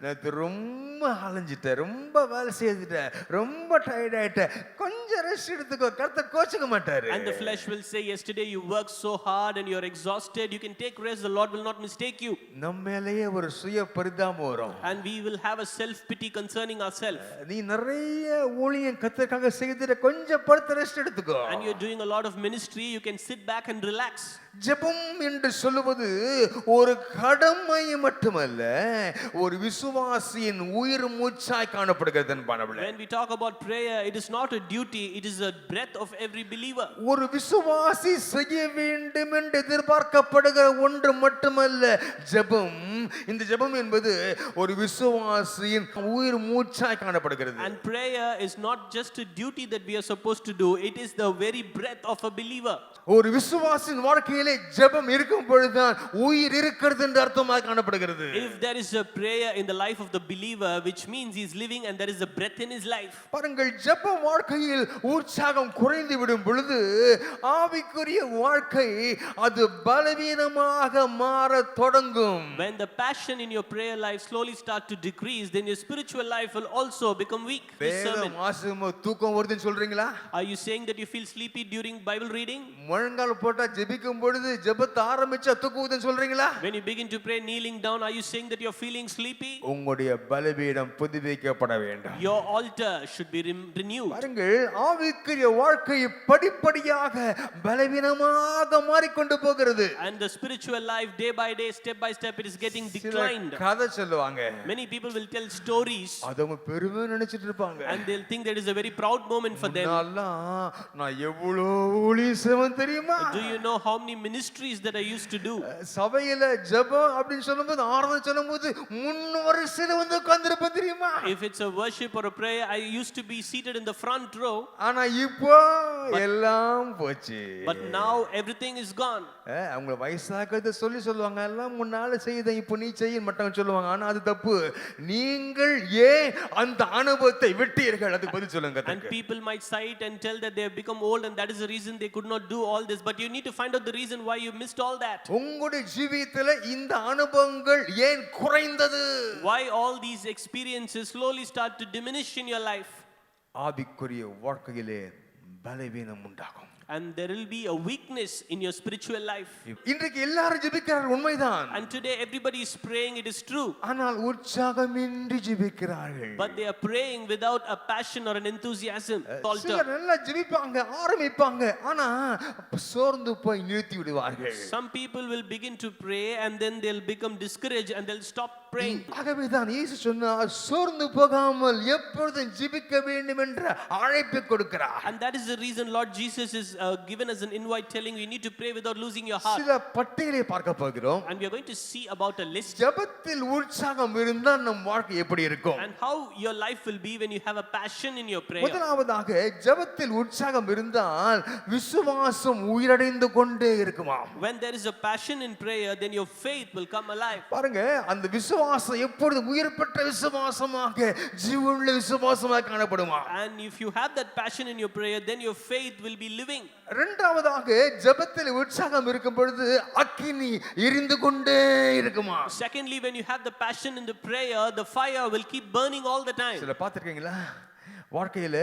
நான் ரொம்ப அலைஞ்சிட்டேன், ரொம்ப வேலை செய்துட்டேன், ரொம்ப டயர்ட் ஆயிட்டேன், கொஞ்சம் ரெஸ்ட் எடுத்துக்கோ, கர்த்தர் கோச்சுக்க மாட்டாரு. And the flesh will say, yesterday you worked so hard and you're exhausted, you can take rest, the Lord will not mistake you. நம்ம மேலேயே ஒரு சுய பரிதாபம் வரும். And we will have a self pity concerning ourselves. நீ நிறைய ஊழியம் கர்த்தருக்காக செய்துட்ட, கொஞ்சம் படுத்து ரெஸ்ட் எடுத்துக்கோ. And you're doing a lot of ministry, you can sit back and relax. ஜெபம் என்று சொல்லுவது ஒரு கடமை மட்டுமல்ல, ஒரு விசுவாசியின் உயிர் மூச்சாய் காணப்படுகிறது என்பானவளே. When we talk about prayer, it is not a duty, it is a breath of every believer. ஒரு விசுவாசி செய்ய வேண்டும் என்று எதிர்பார்க்கப்படுகிற ஒன்று மட்டுமல்ல ஜெபம். இந்த ஜெபம் என்பது ஒரு விசுவாசியின் உயிர் மூச்சாய் காணப்படுகிறது. And prayer is not just a duty that we are supposed to do, it is the very breath of a believer. ஒரு விசுவாசியின் வாழ்க்கையிலே ஜெபம் இருக்கும் பொழுதுதான் உயிர் இருக்கிறது என்று அர்த்தமாக காணப்படுகிறது. If there is a prayer in the life of the believer, which means he is living and there is a breath in his life. பாருங்கள், ஜெப வாழ்க்கையில் உற்சாகம் குறைந்து விடும் பொழுது ஆவிக்குரிய வாழ்க்கை அது பலவீனமாக மாற தொடங்கும். When the passion in your prayer life slowly start to decrease, then your spiritual life will also become weak. This sermon. வேதம் வாசிக்கும்போது தூக்கம் வருதுன்னு சொல்றீங்களா? Are you saying that you feel sleepy during Bible reading? முழங்கால் போட்டா ஜெபிக்கும் பொழுது ஜெபத்தை ஆரம்பிச்சா தூக்கம் வருதுன்னு சொல்றீங்களா? When you begin to pray kneeling down, are you saying that you're feeling sleepy? உங்களுடைய பலிபீடம் புதுப்பிக்கப்பட வேண்டும். Your altar should be renewed. பாருங்கள், ஆவிக்குரிய வாழ்க்கை படிப்படியாக பலவீனமாக மாறிக்கொண்டு போகிறது. And the spiritual life, day by day, step by step, it is getting declined. கதை சொல்லுவாங்க. Many people will tell stories. அதவங்க பெருமை நினைச்சிட்டு இருப்பாங்க. And they'll think that is a very proud moment for them. நான் எவ்வளவு ஊழியம் செய்வேன் தெரியுமா? Do you know how many ministries that I used to do? சபையில ஜெபம் அப்படினு சொல்லும்போது ஆராதனை சொல்லும்போது முன்ன வரிசையில வந்து உட்கார்ந்திருப்பேன் தெரியுமா? If it's a worship or a prayer, I used to be seated in the front row. ஆனா இப்போ எல்லாம் போச்சு. But now everything is gone. அவங்க வயசாகிறத சொல்லுவாங்க, எல்லாம் முன்னால செய்த இப்போ நீ செய்ய மாட்டாங்க சொல்லுவாங்க. ஆனா அது தப்பு. நீங்கள் ஏன் அந்த அனுபவத்தை விட்டீர்கள்? அதுக்கு பதில் சொல்லுங்க. And people might cite and tell that they have become old and that is the reason they could not do all this, but you need to find out the reason why you missed all that. உங்களுடைய ஜீவிதத்துல இந்த அனுபவங்கள் ஏன் குறைந்தது? Why all these experiences slowly start to diminish in your life? ஆவிக்குரிய வாழ்க்கையிலே பலவீனம் உண்டாகும். And there will be a weakness in your spiritual life. இன்றைக்கு எல்லாரும் ஜெபிக்கிறார்கள், உண்மைதான். And today everybody is praying, it is true. ஆனால் உற்சாகமின்றி ஜெபிக்கிறார்கள். But they are praying without a passion or an enthusiasm. சிலர் நல்லா ஜெபிப்பாங்க, ஆரம்பிப்பாங்க, ஆனா சோர்ந்து போய் நிறுத்தி விடுவார்கள். Some people will begin to pray and then they'll become discouraged and they'll stop praying. ஆகவே தான் இயேசு சொன்னார், சோர்ந்து போகாமல் எப்பொழுதும் ஜெபிக்க வேண்டும் என்ற அழைப்பு கொடுக்கிறார். And that is the reason Lord Jesus is given as an invite telling you need to pray without losing your heart. சில பட்டியலை பார்க்க போகிறோம். And we are going to see about a list. ஜெபத்தில் உற்சாகம் இருந்தால் நம் வாழ்க்கை எப்படி இருக்கும்? And how your life will be when you have a passion in your prayer. முதலாவதாக ஜெபத்தில் உற்சாகம் இருந்தால் விசுவாசம் உயிரடைந்து கொண்டே இருக்குமா? When there is a passion in prayer, then your faith will come alive. பாருங்க, அந்த விசுவாசம் எப்பொழுதும் உயிர் பெற்ற விசுவாசமாக ஜீவனுள்ள விசுவாசமாக காணப்படுமா? And if you have that passion in your prayer, then your faith will be living. இரண்டாவதாக ஜெபத்தில் உற்சாகம் இருக்கும் பொழுது அக்கினி எரிந்து கொண்டே இருக்குமா? Secondly, when you have the passion in the prayer, the fire will keep burning all the time. சில பார்த்திருக்கீங்களா? வாழ்க்கையில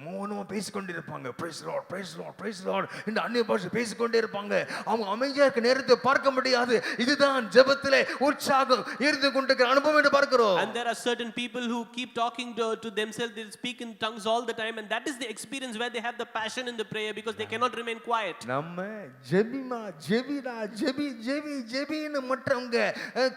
மௌனமா பேசிக்கொண்டே இருப்பாங்க. Praise Lord, praise Lord, praise Lord இந்த அந்நிய பாஷை பேசிக்கொண்டே இருப்பாங்க. அவங்க அமைதியா இருக்க நேரத்தை பார்க்க முடியாது. இதுதான் ஜெபத்திலே உற்சாகம் இருந்து கொண்டிருக்கிற அனுபவம் என்று பார்க்கிறோம். And there are certain people who keep talking to themselves, they speak in tongues all the time, and that is the experience where they have the passion in the prayer because they cannot remain quiet. நம்ம ஜெபிமா ஜெபிடா ஜெபி ஜெபி ஜெபின்னு மற்றவங்க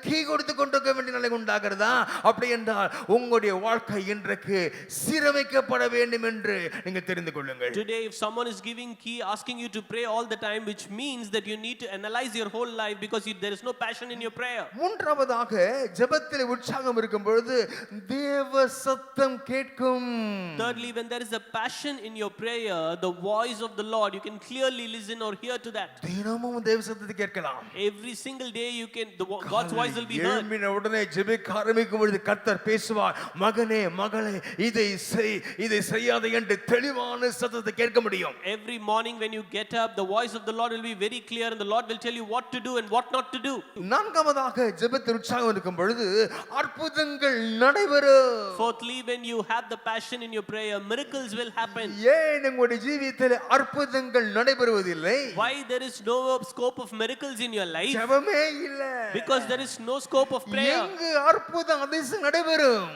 கீ கொடுத்து கொண்டிருக்க வேண்டிய நிலை உண்டாகிறதா? அப்படி என்றால் உங்களுடைய வாழ்க்கை இன்றைக்கு சீரமைக்கப்பட வேண்டும் என்று நீங்கள் தெரிந்து கொள்ளுங்கள். Today if someone is giving key asking you to pray all the time, which means that you need to analyze your whole life because there is no passion in your prayer. மூன்றாவதாக ஜெபத்தில் உற்சாகம் இருக்கும் பொழுது தேவ சத்தம் கேட்கும். Thirdly, when there is a passion in your prayer, the voice of the Lord, you can clearly listen or hear to that. தினமும் தேவ சத்தத்தை கேட்கலாம். Every single day you can God's voice will be heard. எழும்பின உடனே ஜெபிக்க ஆரம்பிக்கும் பொழுது கர்த்தர் பேசுவார். மகனே மகளே இதை செய் இதை செய்யாதே என்று தெளிவான சத்தத்தை கேட்க முடியும். Every morning when you get up, the voice of the Lord will be very clear and the Lord will tell you what to do and what not to do. நான்காவதாக ஜெபத்தில் உற்சாகம் இருக்கும் பொழுது அற்புதங்கள் நடைபெறும். Fourthly, when you have the passion in your prayer, miracles will happen. ஏன் உங்களுடைய ஜீவிதத்தில் அற்புதங்கள் நடைபெறுவதில்லை? Why there is no scope of miracles in your life? ஜெபமே இல்ல. Because there is no scope of prayer. எங்கு அற்புதம் அதிசயம் நடைபெறும்?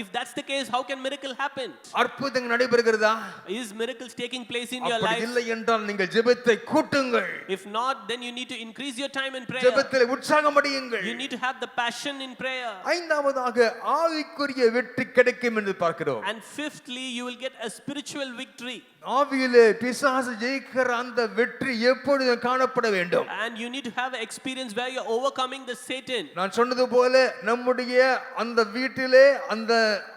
If that's the case, how can miracle happen? அற்புதம் நடைபெறுகிறதா? Is miracles taking place in your அப்படி life? இல்லை என்றால் நீங்கள் ஜெபத்தை கூட்டுங்கள். If not, then you need to increase your time in prayer. ஜெபத்தில் உற்சாகம் அடையுங்கள். You need to have the passion in prayer. ஐந்தாவதாக ஆவிக்குரிய வெற்றி கிடைக்கும் என்று பார்க்கிறோம். And fifthly, you will get a spiritual victory. ஆவியிலே பிசாசு ஜெயிக்கிற அந்த வெற்றி எப்பொழுதும் காணப்பட வேண்டும். And you need to have an experience where you're overcoming the Satan. நான் சொன்னது போல நம்முடைய அந்த வீட்டிலே அந்த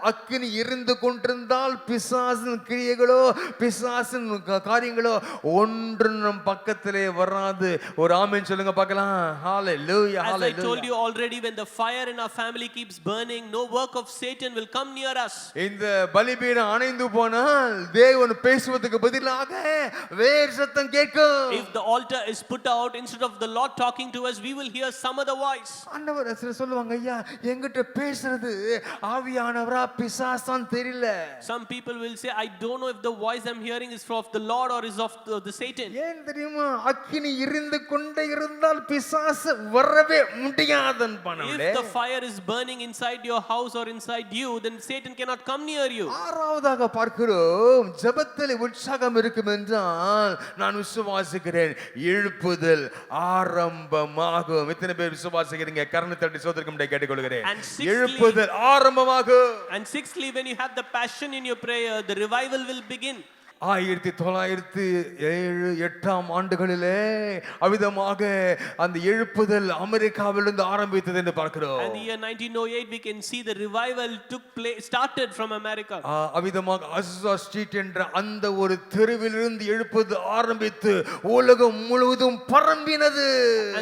அக்கினி இருந்து இருந்து கொண்டிருந்தால் பிசாசின் கிரியைகளோ பிசாசின் காரியங்களோ ஒன்று நம் பக்கத்திலே வராது. ஒரு ஆமென் சொல்லுங்க பார்க்கலாம். ஹalleluya, As I told hallelujah. you already, when the fire in our family keeps burning, no work of Satan will come near us. இந்த பலிபீடம் அணைந்து போனால் தேவன் பேசுவதற்கு பதிலாக வேறு சத்தம் கேட்கும். If the altar is put out, instead of the Lord talking to us, we will hear some other voice. ஆண்டவர் சிலர் சொல்லுவாங்க, ஐயா எங்கிட்ட பேசுறது ஆவியானவரா பிசாசான்னு தெரியல. Some people will say, I don't know if the voice I'm hearing is of the Lord or is of the Satan. ஏன் தெரியுமா? அக்கினி எரிந்து கொண்டே இருந்தால் பிசாசு வரவே முடியாதுன்னு If பண்ணவளே. the fire is burning inside your house or inside you, then Satan cannot come near you. ஆறாவதாக பார்க்கிறோம், ஜெபத்தில் உற்சாகம் இருக்கும் என்றால் நான் விசுவாசிக்கிறேன் எழுப்புதல் ஆரம்பமாகும். எத்தனை பேர் விசுவாசிக்கிறீங்க? கரணை தட்டி சோதரிக்கும் கேட்டுக்கொள்கிறேன். And sixthly- எழுப்புதல் ஆரம்பமாகும். And sixthly, when you have the passion in your prayer, the revival will begin. 1907-8 ஆண்டுகளிலே அவிதமாக அந்த எழுப்புதல் அமெரிக்காவிலிருந்து ஆரம்பித்தது என்று பார்க்கிறோம். And the year 1908, we can see the revival started from America. அவிதமாக அசுசா ஸ்ட்ரீட் என்ற அந்த ஒரு தெருவிலிருந்து எழுப்புதல் ஆரம்பித்து உலகம் முழுவதும் பரம்பினது.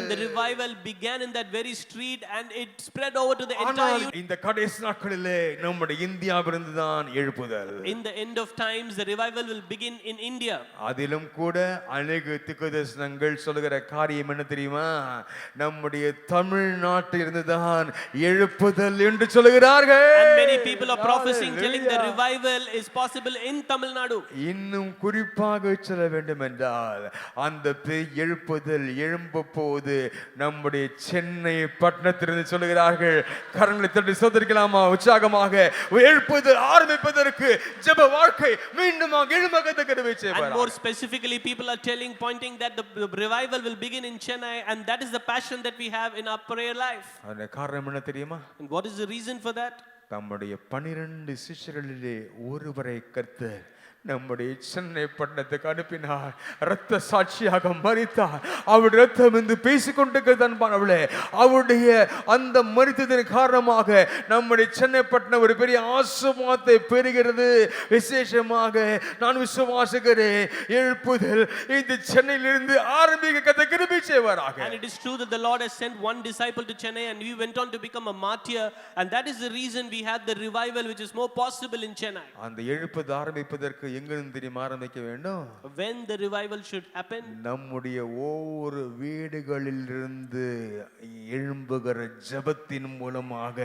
And the revival began in that very street and it spread over to the entire ஆனால் union. இந்த கடைசி நாட்களிலே நம்முடைய இந்தியாவிலிருந்து தான் எழுப்புதல். In the end of times, the revival will begin in India. அதிலும் கூட அநேக தீர்க்கதரிசனங்கள் சொல்லுகிற காரியம் என்ன தெரியுமா? நம்முடைய தமிழ்நாட்டில் இருந்து தான் எழுப்புதல் என்று சொல்லுகிறார்கள். And many people are prophesying, telling the revival is possible in Tamil Nadu. இன்னும் குறிப்பாக சொல்ல வேண்டும் என்றால் அந்த எழுப்புதல் எழும்ப போது நம்முடைய சென்னை பட்டணத்திலிருந்து சொல்லுகிறார்கள். கரங்களை தட்டி சோதரிக்கலாமா? உற்சாகமாக எழுப்புதல் ஆரம்பிப்பதற்கு ஜெப வாழ்க்கை மீண்டும் எழுமகத்தை கருவை And செய்வார். more specifically, people are pointing that the revival will begin in Chennai, and that is the passion that we have in our prayer life. அந்த காரணம் என்ன தெரியுமா? And what is the reason for that? நம்முடைய 12 சிஷ்யர்களிலே ஒருவரை கர்த்தர் நம்முடைய சென்னை பட்டணத்துக்கு அனுப்பினார். இரத்த சாட்சியாக மரித்தார். அவருடைய இரத்தம் என்று பேசிக்கொண்டிருக்கிறது அன்பானவளே. அவருடைய அந்த மரித்ததன் காரணமாக நம்முடைய சென்னை பட்டணம் ஒரு பெரிய ஆசீர்வாதத்தை பெறுகிறது. விசேஷமாக நான் விசுவாசிக்கிறேன் எழுப்புதல் இந்த சென்னையிலிருந்து ஆரம்பிக்க கர்த்தர் கிருபை செய்வாராக. And it is true that the Lord has sent one disciple to Chennai and we went on to become a martyr, and that is the reason we had the revival which is more possible in Chennai. அந்த எழுப்புதல் ஆரம்பிப்பதற்கு எங்கிருந்து தெரியுமா ஆரம்பிக்க வேண்டும்? When the revival should happen? நம்முடைய ஒவ்வொரு வீடுகளிலிருந்து எழும்புகிற ஜெபத்தின் மூலமாக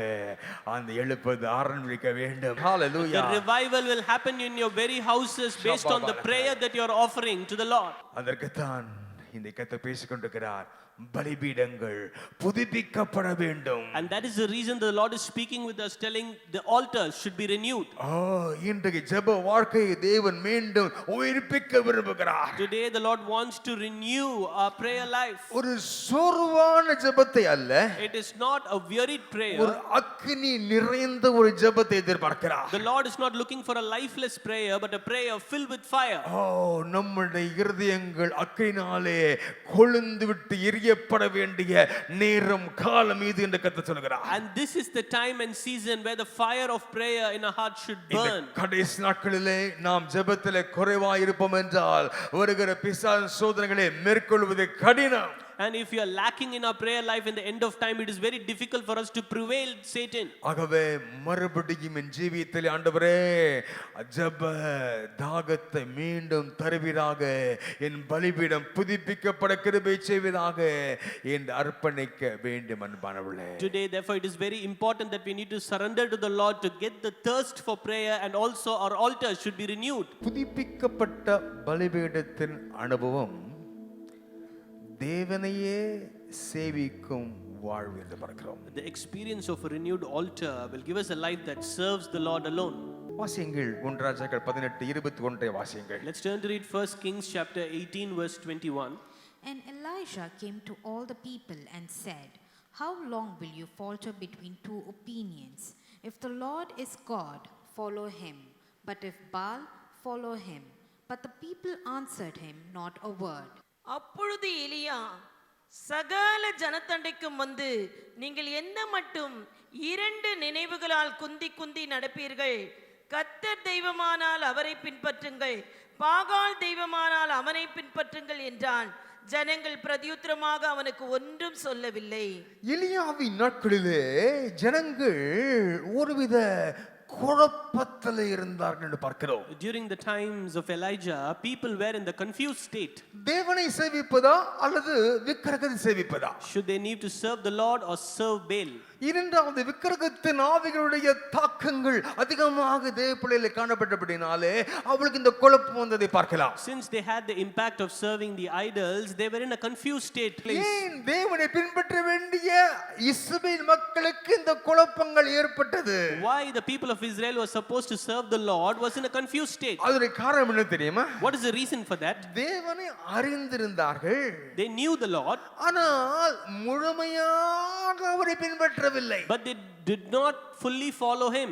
அந்த எழுப்புதல் ஆரம்பிக்க வேண்டும். ஹalleluya. The revival will happen in your very houses based on the prayer that you are offering to the Lord. அதற்கு தான் இந்த கர்த்தர் பேசிக்கொண்டிருக்கிறார். பலிபீடங்கள் புதுப்பிக்கப்பட வேண்டும். And that is the reason the Lord is speaking with us, telling the altar should be renewed. இன்றைக்கு ஜெப வாழ்க்கையை தேவன் மீண்டும் உயிர்ப்பிக்க விரும்புகிறார். Today the Lord wants to renew our prayer life. ஒரு சோர்வான ஜெபத்தை அல்ல, It is not a wearied prayer. ஒரு அக்கினி நிறைந்த ஒரு ஜெபத்தை எதிர்பார்க்கிறார். The Lord is not looking for a lifeless prayer, but a prayer filled with fire. நம்முடைய இருதயங்கள் அக்கினியாலே கொழுந்து விட்டு எரியப்பட வேண்டிய நேரம் காலம் இது என்று கர்த்தர் சொல்கிறார். And this is the time and season where the fire of prayer in our heart should burn. கடைசி நாட்களிலே நாம் ஜெபத்திலே குறைவாய் இருப்போம் என்றால் வருகிற பிசாசு சோதனைகளை மேற்கொள்வது கடினம். And if you are lacking in our prayer life in the end of time, it is very difficult for us to prevail Satan. ஆகவே மறுபடியும் என் ஜீவியத்தில் ஆண்டவரே ஜெப தாகத்தை மீண்டும் தருவீராக, என் பலிபீடம் புதுப்பிக்கப்பட கிருபை செய்வதாக என்று அர்ப்பணிக்க வேண்டும் அன்பானவர்களே. Today therefore it is very important that we need to surrender to the Lord to get the thirst for prayer, and also our altar should be renewed. புதுப்பிக்கப்பட்ட பலிபீடத்தின் அனுபவம் தேவனையே சேவிக்கும் வாழ்வு என்று பார்க்கிறோம். The experience of a renewed altar will give us a life that serves the Lord alone. வாசியங்கள் 1 ராஜாக்கள் 18:21 வாசியங்கள். Let's turn to read 1 Kings chapter 18 verse 21. And Elijah came to all the people and said, "How long will you falter between two opinions? If the Lord is God, follow him, but if Baal, follow him." But the people answered him not a word. அப்பொழுது எலியா சகல ஜனத்தண்டைக்கும் வந்து, நீங்கள் எந்த மட்டும் இரண்டு நினைவுகளால் குந்தி குந்தி நடப்பீர்கள்? கர்த்தர் தெய்வமானால் அவரை பின்பற்றுங்கள், பாகால் தெய்வமானால் அவனை பின்பற்றுங்கள் என்றான். ஜனங்கள் பிரதியுத்தரமாக அவனுக்கு ஒன்றும் சொல்லவில்லை. எலியாவின் நாட்களிலே ஜனங்கள் ஒருவித குழப்பத்தில் இருந்தார்கள் என்று பார்க்கிறோம். During the times of Elijah, people were in the confused state. தேவனை சேவிப்பதா அல்லது விக்கிரகத்தை சேவிப்பதா? Should they need to serve the Lord or serve Baal? இரண்டாவது, விக்கிரகத்தின் ஆவிகளுடைய தாக்கங்கள் அதிகமாக தேவ பிள்ளையிலே காணப்பட்டபடினாலே அவளுக்கு இந்த குழப்பம் வந்ததை பார்க்கலாம். Since they had the impact of serving the idols, they were in a confused state place. ஏன் தேவனை பின்பற்ற வேண்டிய இஸ்ரவேல் மக்களுக்கு இந்த குழப்பங்கள் ஏற்பட்டது? Why the people of Israel were supposed to serve the Lord was in a confused state. அதற்கு காரணம் என்ன தெரியுமா? What is the reason for that? தேவனை அறிந்திருந்தார்கள், They knew the Lord, ஆனால் முழுமையாக அவரை பின்பற்றவில்லை. but they did not fully follow him.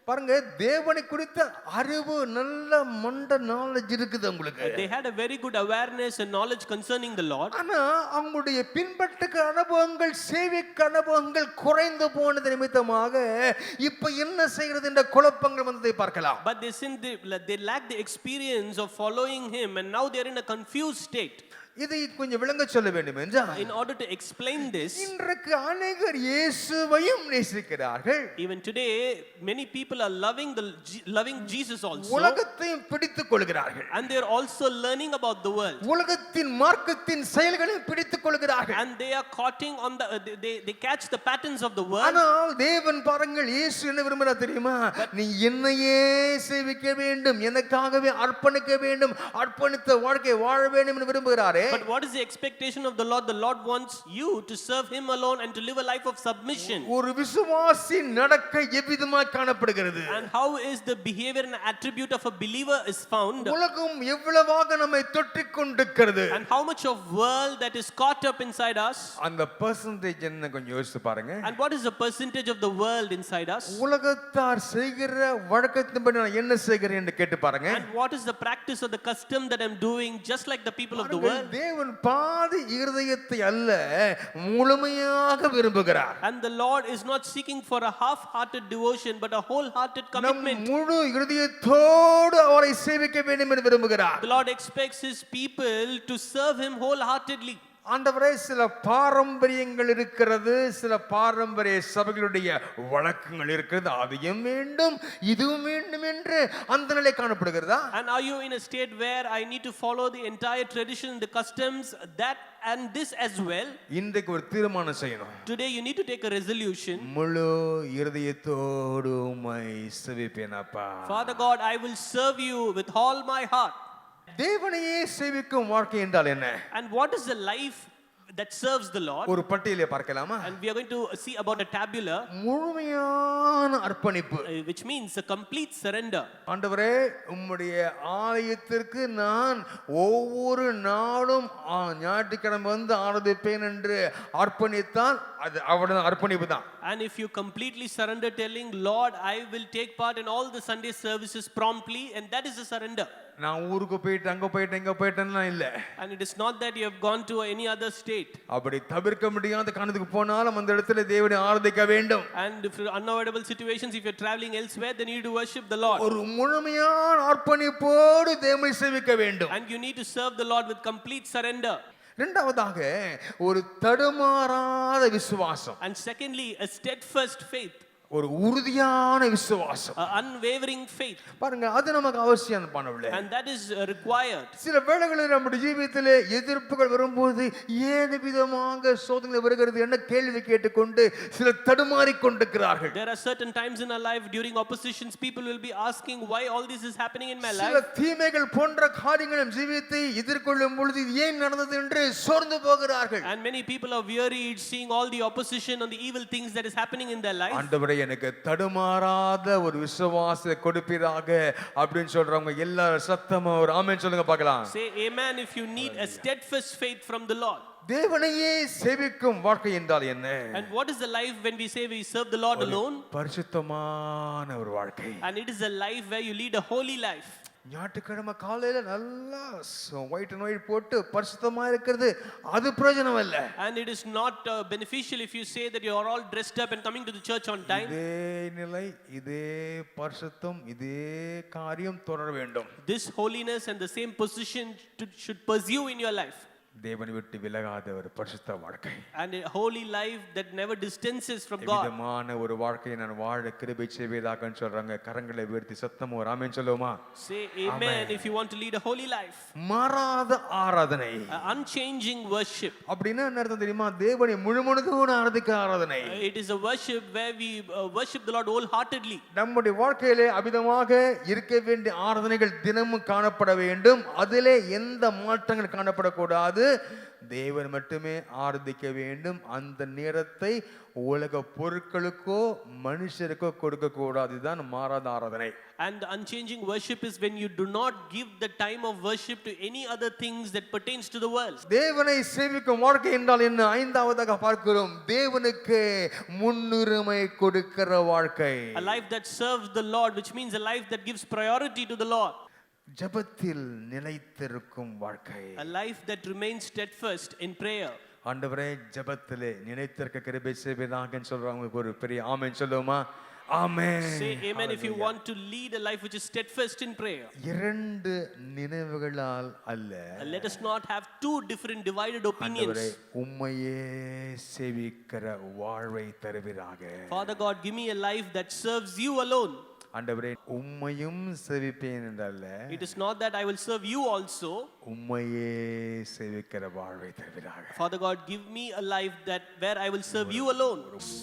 பாருங்க, தேவனை குறித்த அறிவு, நல்ல மண்ட நாலேஜ் இருக்குது உங்களுக்கு. They had a very good awareness and knowledge concerning the Lord, ஆனா அவங்களுடைய பின்பற்றுக்கு அனுபவங்கள், சேவைக்கு அனுபவங்கள் குறைந்து போனது நிமித்தமாக இப்ப என்ன செய்கிறது என்ற குழப்பங்கள் வந்ததை பார்க்கலாம். but they lacked the experience of following him, and now they are in a confused state. இதை கொஞ்சம் விளங்க சொல்ல வேண்டும் என்றால், In order to explain this, இன்றைக்கு அநேகர் இயேசுவையும் நேசிக்கிறார்கள், even today many people are loving Jesus also, உலகத்தையும் பிடித்துக் கொள்கிறார்கள், and they are also learning about the world, உலகத்தின் மார்க்கத்தின் செயல்களையும் பிடித்துக் கொள்கிறார்கள். and they are caught on the they catch the patterns of the world. ஆனால் தேவன் பாருங்கள், இயேசு என்ன விரும்புகிறார் தெரியுமா? நீ என்னையே சேவிக்க வேண்டும், எனக்காகவே அர்ப்பணிக்க வேண்டும், அர்ப்பணித்த வாழ்க்கை வாழ வேண்டும் என்று விரும்புகிறாரே. But what is the expectation of the Lord? The Lord wants you to serve him alone and to live a life of submission. ஒரு விசுவாசின் நடக்கை எவ்விதமாய் காணப்படுகிறது? And how is the behavior and attribute of a believer is found? உலகம் எவ்வளவாக நம்மை தொற்றிக் கொண்டிருக்கிறது, And how much of world that is caught up inside us? அந்த பெர்சன்டேஜ் என்ன கொஞ்சம் யோசிச்சு பாருங்க. And what is the percentage of the world inside us? உலகத்தார் செய்கிற வழக்கத்தின்படி நான் என்ன செய்கிறேன் என்று கேட்டு பாருங்க. And what is the practice or the custom that I'm doing just like the people of the world? தேவன் பாதி இருதயத்தை அல்ல, முழுமையாக விரும்புகிறார். And the Lord is not seeking for a half-hearted devotion but a wholehearted நம் commitment. முழு இருதயத்தோடு அவரை சேவிக்க வேண்டும் என்று விரும்புகிறார். The Lord expects his people to serve him wholeheartedly. ஆண்டவரே, சில பாரம்பரியங்கள் இருக்கிறது, சில பாரம்பரிய சபைகளுடைய வழக்கங்கள் இருக்கிறது, அதையும் வேண்டும் இதுவும் வேண்டும் என்று அந்த நிலை காணப்படுகிறதா? And are you in a state where I need to follow the entire tradition, the customs, that and this as well? இன்றைக்கு ஒரு தீர்மானம் செய்யணும். Today you need to take a resolution. முழு இருதயத்தோடு உம்மை சேவிப்பேனப்பா. Father God, I will serve you with all my heart. தேவனையே சேவிக்கும் வாழ்க்கை என்றால் என்ன? And what is the life that serves the Lord? ஒரு பட்டியலை பார்க்கலாமா? And we are going to see about a tabular, முழுமையான அர்ப்பணிப்பு. which means a complete surrender. ஆண்டவரே, உம்முடைய ஆலயத்திற்கு நான் ஒவ்வொரு நாளும் ஞாயிற்றுக்கிழமை வந்து ஆராதிப்பேன் என்று அர்ப்பணித்தால் அது அவருடைய அர்ப்பணிப்பு தான். And if you completely surrender, telling Lord, I will take part in all the Sunday services promptly, and that is a surrender. நான் ஊருக்கு போயிட்டு அங்க போயிட்டு இங்க போயிட்டேன்னா இல்ல. And it is not that you have gone to any other state. அப்படி தவிர்க்க முடியாத காரணத்துக்கு போனாலும் அந்த இடத்துல தேவனை ஆராதிக்க வேண்டும். And if unavoidable situations, if you're traveling elsewhere, then you need to worship the Lord. ஒரு முழுமையான அர்ப்பணிப்போடு தேவனை சேவிக்க வேண்டும். And you need to serve the Lord with complete surrender. இரண்டாவதாக ஒரு தடுமாறாத விசுவாசம். And secondly, a steadfast faith, ஒரு உறுதியான விசுவாசம். an unwavering faith. பாருங்க, அது நமக்கு அவசியம் பண்ணவில்லை. And that is required. சில வேளைகளில் நம்முடைய ஜீவிதத்திலே எதிர்ப்புகள் வரும்போது ஏது விதமாக சோதனை வருகிறது என்ன கேள்வி கேட்டுக்கொண்டு சில தடுமாறி கொண்டிருக்கிறார்கள். There are certain times in our life during oppositions, people will be asking why all this is happening in my சில life. தீமைகள் போன்ற காரியங்கள் நம் ஜீவிதத்தை எதிர்கொள்ளும் பொழுது இது ஏன் நடந்தது என்று சோர்ந்து போகிறார்கள். And many people are wearied seeing all the opposition and the evil things that is happening in their life. ஆண்டவரே, எனக்கு தடுமாறாத ஒரு விசுவாசத்தை கொடுப்பீராக அப்படின்னு சொல்றவங்க எல்லாரும் சத்தமா ஒரு ஆமென் சொல்லுங்க பார்க்கலாம். Say amen if you need a steadfast faith from the Lord. தேவனையே சேவிக்கும் வாழ்க்கை என்றால் என்ன? And what is the life when we say we serve the Lord alone? பரிசுத்தமான ஒரு வாழ்க்கை. And it is a life where you lead a holy life. ஞாயிற்றுக்கிழமை காலையில நல்லா ஒயிட் அண்ட் ஒயிட் போட்டு பரிசுத்தமா இருக்கிறது அது பிரயோஜனம் இல்ல. And it is not beneficial if you say that you are all dressed up and coming to the church on time. இதே நிலை, இதே பரிசுத்தம், இதே காரியம் தொடர வேண்டும். This holiness and the same position should pursue in your life. தேவனை விட்டு விலகாத ஒரு பரிசுத்த வாழ்க்கை, And a holy life that never distances from God. விதமான ஒரு வாழ்க்கையை நான் வாழ கிருபை செய்வதாகன்னு சொல்றாங்க. கரங்களை உயர்த்தி சத்தமா ஒரு ஆமென் சொல்லுவோமா? Say amen if you want to lead a holy life. மாறாத ஆராதனை, Unchanging worship. அப்படின்னா என்ன அர்த்தம் தெரியுமா? தேவனை முழுமனதோடு ஆராதிக்கிற ஆராதனை. It is a worship where we worship the Lord wholeheartedly. நம்முடைய வாழ்க்கையிலே அபிதமாக இருக்க வேண்டிய ஆராதனைகள் தினமும் காணப்பட வேண்டும். அதிலே எந்த மாற்றங்கள் காணப்படக்கூடாது. தேவன் மட்டுமே ஆராதிக்க வேண்டும். அந்த நேரத்தை உலக பொருட்களுக்கோ மனுஷருக்கோ கொடுக்க கூடாது. இதுதான் மாறாத ஆராதனை. And the unchanging worship is when you do not give the time of worship to any other things that pertains to the world. தேவனை சேவிக்கும் வாழ்க்கை என்றால் என்ன? ஐந்தாவதாக பார்க்கிறோம், தேவனுக்கு முன்னுரிமை கொடுக்கிற வாழ்க்கை. A life that serves the Lord, which means a life that gives priority to the Lord. ஜெபத்தில் நிலைத்திருக்கும் வாழ்க்கை. A life that remains steadfast in prayer. ஆண்டவரே ஜெபத்திலே நிலைத்திருக்க கிருபை செய்வதாக சொல்றவங்களுக்கு ஒரு பெரிய ஆமென் சொல்லுவோமா? ஆமென். Say amen if you want to lead a life which is steadfast in prayer. இரண்டு நினைவுகளால் அல்ல, Let us not have two different divided opinions. ஆண்டவரே உம்மையே சேவிக்கிற வாழ்வை தருவீராக. Father God, give me a life that serves you alone. ஆண்டவரே உம்மையும் சேவிப்பேன் என்றல்ல, It is not that I will serve you also. உம்மையே சேவிக்கிற வாழ்வை தருவீராக. Father God, give me a life that where I will serve you alone.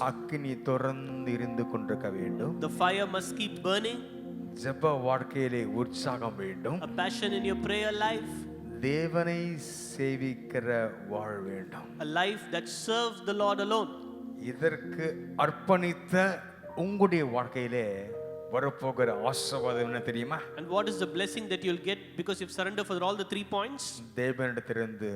அக்கினி தொடர்ந்து இருந்து கொண்டிருக்க வேண்டும். The fire must keep burning. ஜெப வாழ்க்கையிலே உற்சாகம் வேண்டும். A passion in your prayer life. தேவனை சேவிக்கிற வாழ் வேண்டும். A life that serves the Lord alone. இதற்கு அர்ப்பணித்த உங்களுடைய வாழ்க்கையிலே வரப்போகிற ஆசீர்வாதம் என்ன தெரியுமா? And what is the blessing that you'll get because you've surrendered for all the 3 points? தேவனிடத்திலிருந்து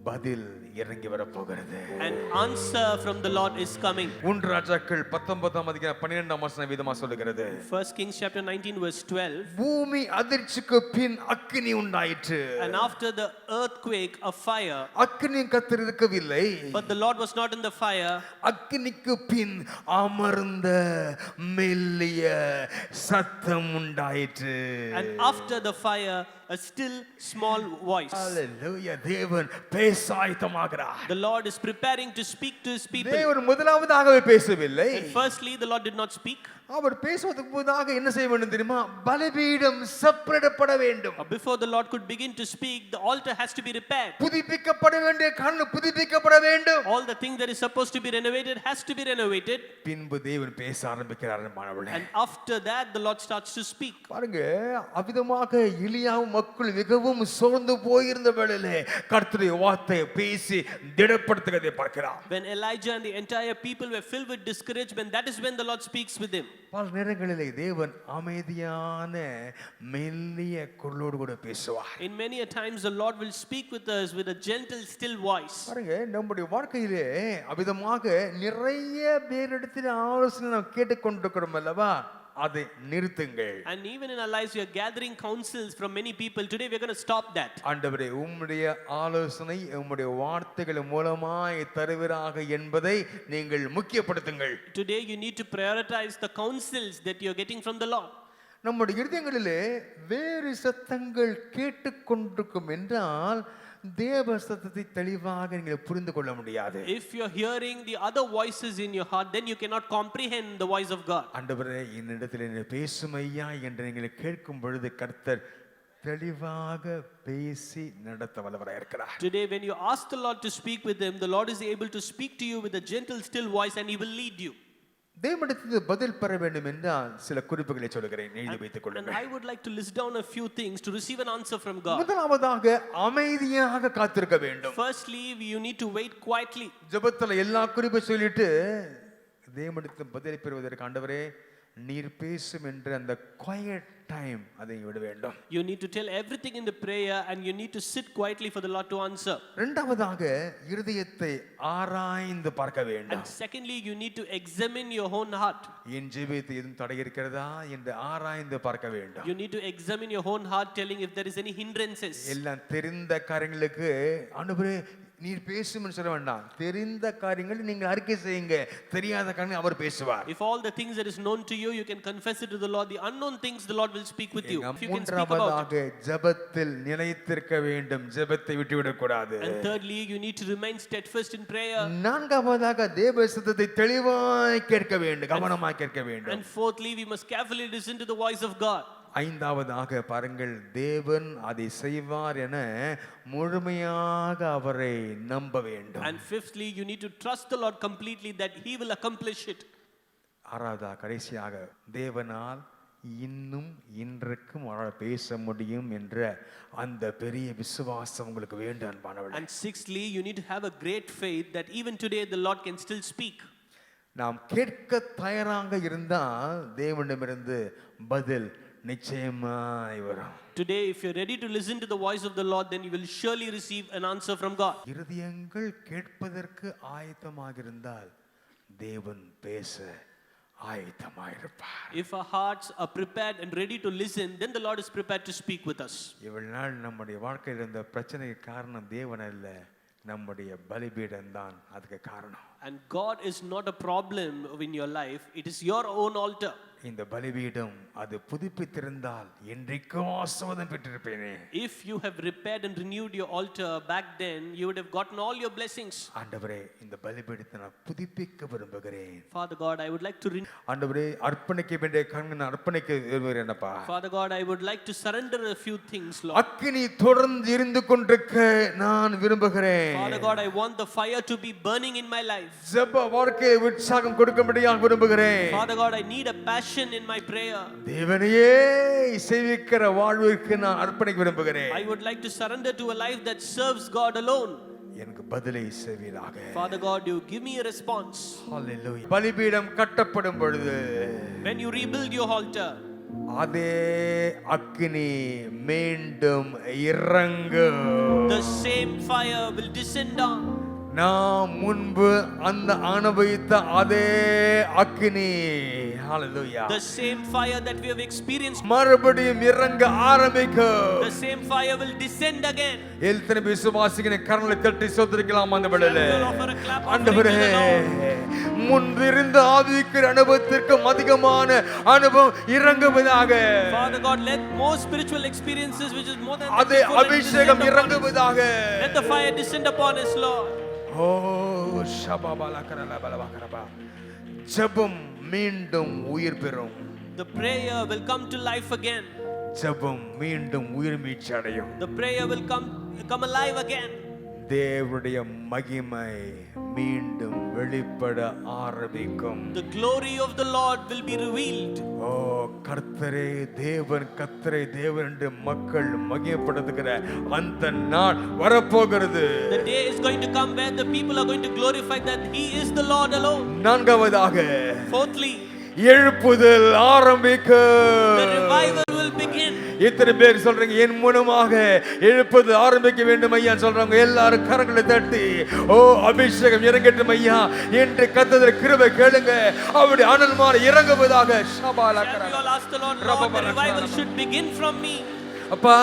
பதில் இறங்கி வரப்போகிறது. An answer from the Lord is coming. 1 ராஜாக்கள் 19:12 விதமா சொல்லுகிறது. 1 Kings chapter 19 verse 12. பூமி அதிர்ச்சிக்கு பின் அக்கினி உண்டாயிற்று. And after the earthquake, a fire. அக்கினி கர்த்தர் இருக்கவில்லை. But the Lord was not in the fire. அக்கினிக்கு பின் அமர்ந்த மெல்லிய சத்தம் உண்டாயிற்று. And after the fire, a still small voice. ஹalleluya. தேவன் பேச ஆயத்தமாகிறார். The Lord is preparing to speak to his people. தேவன் முதலாவதாகவே பேசவில்லை. And firstly, the Lord did not speak. அவர் பேசுவதற்கு முன்னதாக என்ன செய்ய வேண்டும் தெரியுமா? பலிபீடம் செப்பனிடப்பட வேண்டும். Before the Lord could begin to speak, the altar has to be repaired. புதுப்பிக்கப்பட வேண்டிய கண்ணு புதுப்பிக்கப்பட வேண்டும். All the things that is supposed to be renovated has to be renovated. பின்பு தேவன் பேச ஆரம்பிக்கிறார் மாணவர்களே. And after that, the Lord starts to speak. பாருங்க, அவிதமாக எலியாவும் மக்கள் மிகவும் சோர்ந்து போயிருந்த வேளையிலே கர்த்தருடைய வார்த்தையை பேசி திடப்படுத்துகிறதை பார்க்கிறார். When Elijah and the entire people were filled with discouragement, that is when the Lord speaks with him. பல நேரங்களிலே தேவன் அமைதியான மெல்லிய குரலோடு கூட பேசுவார். In many a times, the Lord will speak with us with a gentle, still voice. பாருங்க, நம்முடைய வாழ்க்கையிலே அவிதமாக நிறைய பேரிடத்தில் ஆலோசனை நாம் கேட்டுக்கொண்டிருக்கிறோம் அல்லவா? அதை நிறுத்துங்கள். And even in our lives, we are gathering counsels from many people. Today, we are going to stop that. ஆண்டவரே உம்முடைய ஆலோசனை உம்முடைய வார்த்தைகள் மூலமாய் தருவீராக என்பதை நீங்கள் முக்கியப்படுத்துங்கள். Today, you need to prioritize the counsels that you are getting from the Lord. நம்முடைய இருதயங்களிலே வேறு சத்தங்கள் கேட்டுக்கொண்டிருக்கும் என்றால் தேவ சத்தத்தை தெளிவாக நீங்கள் புரிந்து கொள்ள முடியாது. If you are hearing the other voices in your heart, then you cannot comprehend the voice of God. ஆண்டவரே என்னிடத்தில் என்ன பேசும் ஐயா என்று நீங்கள் கேட்கும் பொழுது கர்த்தர் தெளிவாக பேசி நடத்த வல்லவராய் இருக்கிறார். Today, when you ask the Lord to speak with him, the Lord is able to speak to you with a gentle, still voice, and he will lead you. தேவனிடத்திலிருந்து பதில் பெற வேண்டும் என்றால் சில குறிப்புகளை சொல்கிறேன், எழுதி வைத்துக் And கொள்ளுங்கள். I would like to list down a few things to receive an answer from God. முதலாவதாக அமைதியாக காத்திருக்க வேண்டும். Firstly, you need to wait quietly. ஜெபத்துல எல்லா குறிப்பை சொல்லிட்டு தேவனிடத்தில் பதிலை பெறுவதற்கு ஆண்டவரே நீர் பேசும் என்ற அந்த quiet time அதை விட வேண்டும். You need to tell everything in the prayer and you need to sit quietly for the Lord to answer. இரண்டாவதாக இருதயத்தை ஆராய்ந்து பார்க்க வேண்டும். And secondly, you need to examine your own heart. என் ஜெபத்தில் எதுவும் தடை இருக்கிறதா என்று ஆராய்ந்து பார்க்க வேண்டும். You need to examine your own heart, telling if there is any hindrances. எல்லாம் தெரிந்த காரியங்களுக்கு ஆண்டவரே நீர் பேசும்னு சொல்ல வேண்டாம். தெரிந்த காரியங்களை நீங்கள் அறிக்கை செய்யுங்க. தெரியாத காரியங்கள் அவர் பேசுவார். If all the things that is known to you, you can confess it to the Lord. The unknown things, the Lord will speak with you. If you can speak about it. மூன்றாவதாக ஜெபத்தில் நிலைத்திருக்க வேண்டும். ஜெபத்தை விட்டுவிடக் கூடாது. And thirdly, you need to remain steadfast in prayer. நான்காவதாக தேவ சத்தத்தை தெளிவாய் கேட்க வேண்டும். கவனமாய் கேட்க வேண்டும். And fourthly, we must carefully listen to the voice of God. ஐந்தாவதாக பாருங்கள், தேவன் அதை செய்வார் என முழுமையாக அவரை நம்ப வேண்டும். And fifthly, you need to trust the Lord completely that He will accomplish it. ஆறாவதாக கடைசியாக தேவனால் இன்னும் இன்றைக்கும் அவரால் பேச முடியும் என்ற அந்த பெரிய விசுவாசம் உங்களுக்கு வேண்டும் அன்பானவர்களே. And sixthly, you need to have a great faith that even today the Lord can still speak. நாம் கேட்க தயாராக இருந்தால் தேவனிடமிருந்து பதில் நிச்சயமாய் வரும். Today, if you're ready to listen to the voice of the Lord, then you will surely receive an answer from God. இருதயங்கள் கேட்பதற்கு ஆயத்தமாக இருந்தால் தேவன் பேச ஆயத்தமாக இருப்பார். If our hearts are prepared and ready to listen, then the Lord is prepared to speak with us. இவ்வளவு நாள் நம்முடைய வாழ்க்கையில் இருந்த பிரச்சனைக்கு காரணம் தேவன் அல்ல, நம்முடைய பலிபீடம் தான் அதுக்கு காரணம். And God is not a problem in your life, it is your own altar. இந்த பலிபீடம் அது புதுப்பித்திருந்தால் என்றைக்கும் ஆசீர்வாதம் பெற்றிருப்பேனே. If you have repaired and renewed your altar back then, you would have gotten all your blessings. ஆண்டவரே, இந்த பலிபீடத்தை நான் புதுப்பிக்க விரும்புகிறேன். Father God, I would like to ஆண்டவரே, அர்ப்பணிக்க வேண்டிய காரியங்களை நான் அர்ப்பணிக்க விரும்புகிறேனப்பா. Father God, I would like to surrender a few things, Lord. அக்கினி தொடர்ந்து இருந்து கொண்டிருக்க நான் விரும்புகிறேன். Father God, I want the fire to be burning in my life. ஜெப வாழ்க்கையை உற்சாகம் கொடுக்கும்படியாக விரும்புகிறேன். Father God, I need a passion in my prayer. தேவனையே சேவிக்கிற வாழ்விற்கு நான் அர்ப்பணிக்க விரும்புகிறேன். I would like to surrender to a life that serves God alone. எனக்கு பதிலை செய்வீராக. Father God, you give me a response. ஹalleluya. பலிபீடம் கட்டப்படும் பொழுது When you rebuild your altar, அதே அக்கினி மீண்டும் இறங்கும். the same fire will descend down. நாம் முன்பு அந்த அனுபவித்த அதே அக்கினி, ஹalleluya, The same fire that we have experienced, மறுபடியும் இறங்க ஆரம்பிக்கும். the same fire will descend again. எத்தனை விசுவாசிகளை கரங்களை தட்டி சோதரிக்கலாம் அந்த வேளையிலே. We'll offer a clap offering ஆண்டவரே, to the Lord. முன்பிருந்த ஆவிக்குரிய அனுபவத்திற்கு அதிகமான அனுபவம் இறங்குவதாக. Father God, let more spiritual experiences, which is more than அதே before, let it அபிஷேகம் descend upon us. இறங்குவதாக. Let the fire descend upon us, Lord. ஓ ஷபபலகரலபலபகரபா. ஜெபம் மீண்டும் உயிர் பெறும். The prayer will come to life again. ஜெபம் மீண்டும் உயிர் மீட்சி அடையும். The prayer will come alive again. தேவனுடைய மகிமை மீண்டும் வெளிப்பட ஆரம்பிக்கும். The glory of the Lord will be revealed. ஓ கர்த்தரே தேவன், கர்த்தரே தேவன் என்று மக்கள் மகிமைப்படுத்துகிற அந்த நாள் வரப்போகிறது. The day is going to come where the people are going to glorify that He is the Lord alone. நான்காவதாக, Fourthly, எழுப்புதல் ஆரம்பிக்கும். the revival will begin. இத்தனை பேர் சொல்றீங்க என் மூலமாக எழுப்புதல் ஆரம்பிக்க வேண்டும் ஐயா சொல்றாங்க. எல்லாரும் கரங்களை தட்டி ஓ அபிஷேகம் இறங்கட்டும் ஐயா என்று கர்த்தர் கிருபை கேளுங்க. அவருடைய அனல் மாற இறங்குவதாக. Shall we all ask the Lord, Lord, the revival should begin from me. அப்பா,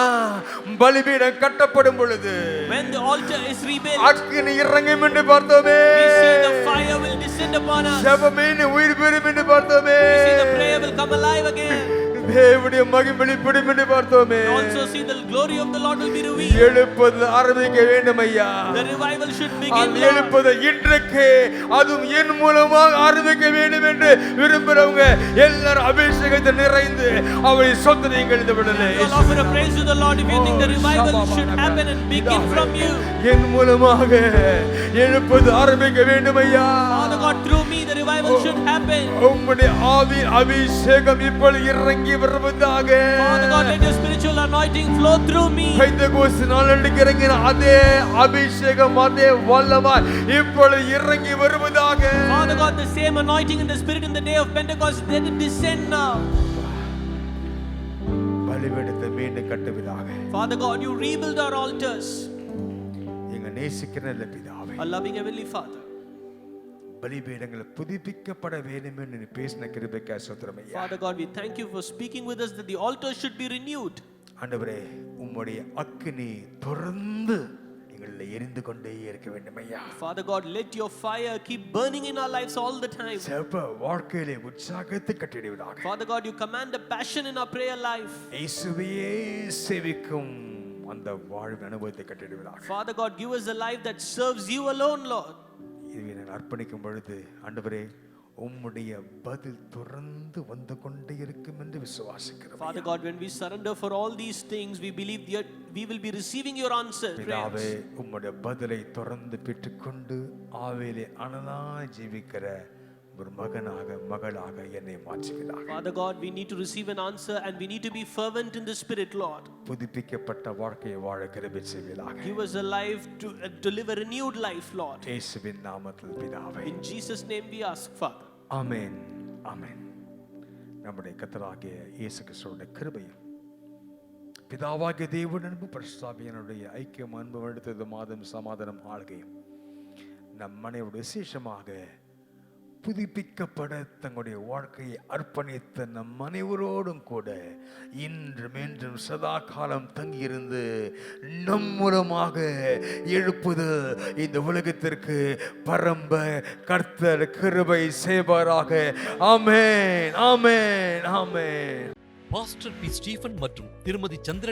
பலிபீடம் கட்டப்படும் பொழுது When the altar is rebuilt, அக்கினி இறங்கும் என்று பார்த்தோமே. we see the fire will descend upon us. ஜெபமேனு உயிர் பெறும் என்று பார்த்தோமே. We see the prayer will come alive again. தேவனுடைய மகிமை வெளிப்படும் என்று பார்த்தோமே. We also see the glory of the Lord will be revealed. எழுப்புதல் ஆரம்பிக்க வேண்டும் ஐயா. The revival should begin. அந்த Lord. எழுப்புதல் இன்றைக்கு அதுவும் என் மூலமாக ஆரம்பிக்க வேண்டும் என்று விரும்புறவங்க எல்லாரும் அபிஷேகத்தை நிறைந்து அவரை சொந்தனைகள் இந்த விடலை. You all offer a praise to the Lord if you think the revival should happen and begin from you. என் மூலமாக எழுப்புதல் ஆரம்பிக்க வேண்டும் ஐயா. Father God, through me the revival revival should happen. உம்முடைய ஆவி அபிஷேகம் இப்பொழுது இறங்கி வருவதாக. Father God, let your spiritual anointing flow through me. பெந்தெகோஸ்து நாளன்னைக்கு இறங்கின அதே அபிஷேகம் அதே வல்லமை இப்பொழுது இறங்கி வருவதாக. Father God, the same anointing in the Spirit in the day of Pentecost, let it descend now. பலிபீடத்தை மீண்டும் கட்டுவதாக. Father God, you rebuild our altars. எங்க நேசிக்கிற நல்ல பிதாவே, Our loving Heavenly Father. பலிபீடங்கள் புதுப்பிக்கப்பட வேண்டும் என்று நீ பேசின கிருபைக்காக ஸ்தோத்திரம் ஐயா. Father God, we thank you for speaking with us that the altars should be renewed. ஆண்டவரே, உம்முடைய அக்கினி தொடர்ந்து எங்களை எரிந்து கொண்டே இருக்க வேண்டும் ஐயா. Father God, let your fire keep burning in our lives all the time. செப வாழ்க்கையிலே உற்சாகத்தை கட்டிடுவதாக. Father God, you command a passion in our prayer life. இயேசுவையே சேவிக்கும் அந்த வாழ்வு அனுபவத்தை கட்டிடுவதாக. Father God, give us a life that serves you alone, Lord. இதை நான் அர்ப்பணிக்கும் பொழுது ஆண்டவரே, உம்முடைய பதில் தொடர்ந்து வந்து கொண்டே இருக்கும் என்று விசுவாசிக்கிறேன். Father God, when we surrender for all these things, we believe that we will be receiving your answer. பிதாவே, உம்முடைய பதிலை தொடர்ந்து பெற்றுக்கொண்டு ஆவியிலே அனலாய் ஜீவிக்கிற ஒரு மகனாக மகளாக என்னை மாற்றுவீராக. Father God, we need to receive an answer and we need to be fervent in the Spirit, Lord. புதுப்பிக்கப்பட்ட வாழ்க்கையை வாழ கிருபை செய்வீராக. Give us a life to live a renewed life, Lord. இயேசுவின் நாமத்தில் பிதாவே. In Jesus' name we ask, Father. ஆமென், ஆமென். நம்முடைய கர்த்தராகிய இயேசு கிறிஸ்துவின் கிருபையும் பிதாவாகிய தேவனுடைய அன்பும் பரிசுத்த ஆவியானவருடைய ஐக்கியம் அன்பும் எடுத்தது மாதம் சமாதானம் ஆளுகையும் நம் அனைவருடைய விசேஷமாக புதுப்பிக்கப்பட தங்களுடைய வாழ்க்கையை அர்ப்பணித்த நம் அனைவரோடும் கூட இன்றும் என்றும் சதா காலம் தங்கியிருந்து நம் மூலமாக எழுப்புது இந்த உலகத்திற்கு பரம்ப கர்த்தர் கிருபை செய்வாராக. Amen, amen, amen. Pastor P. Stephen மற்றும் திருமதி சந்திர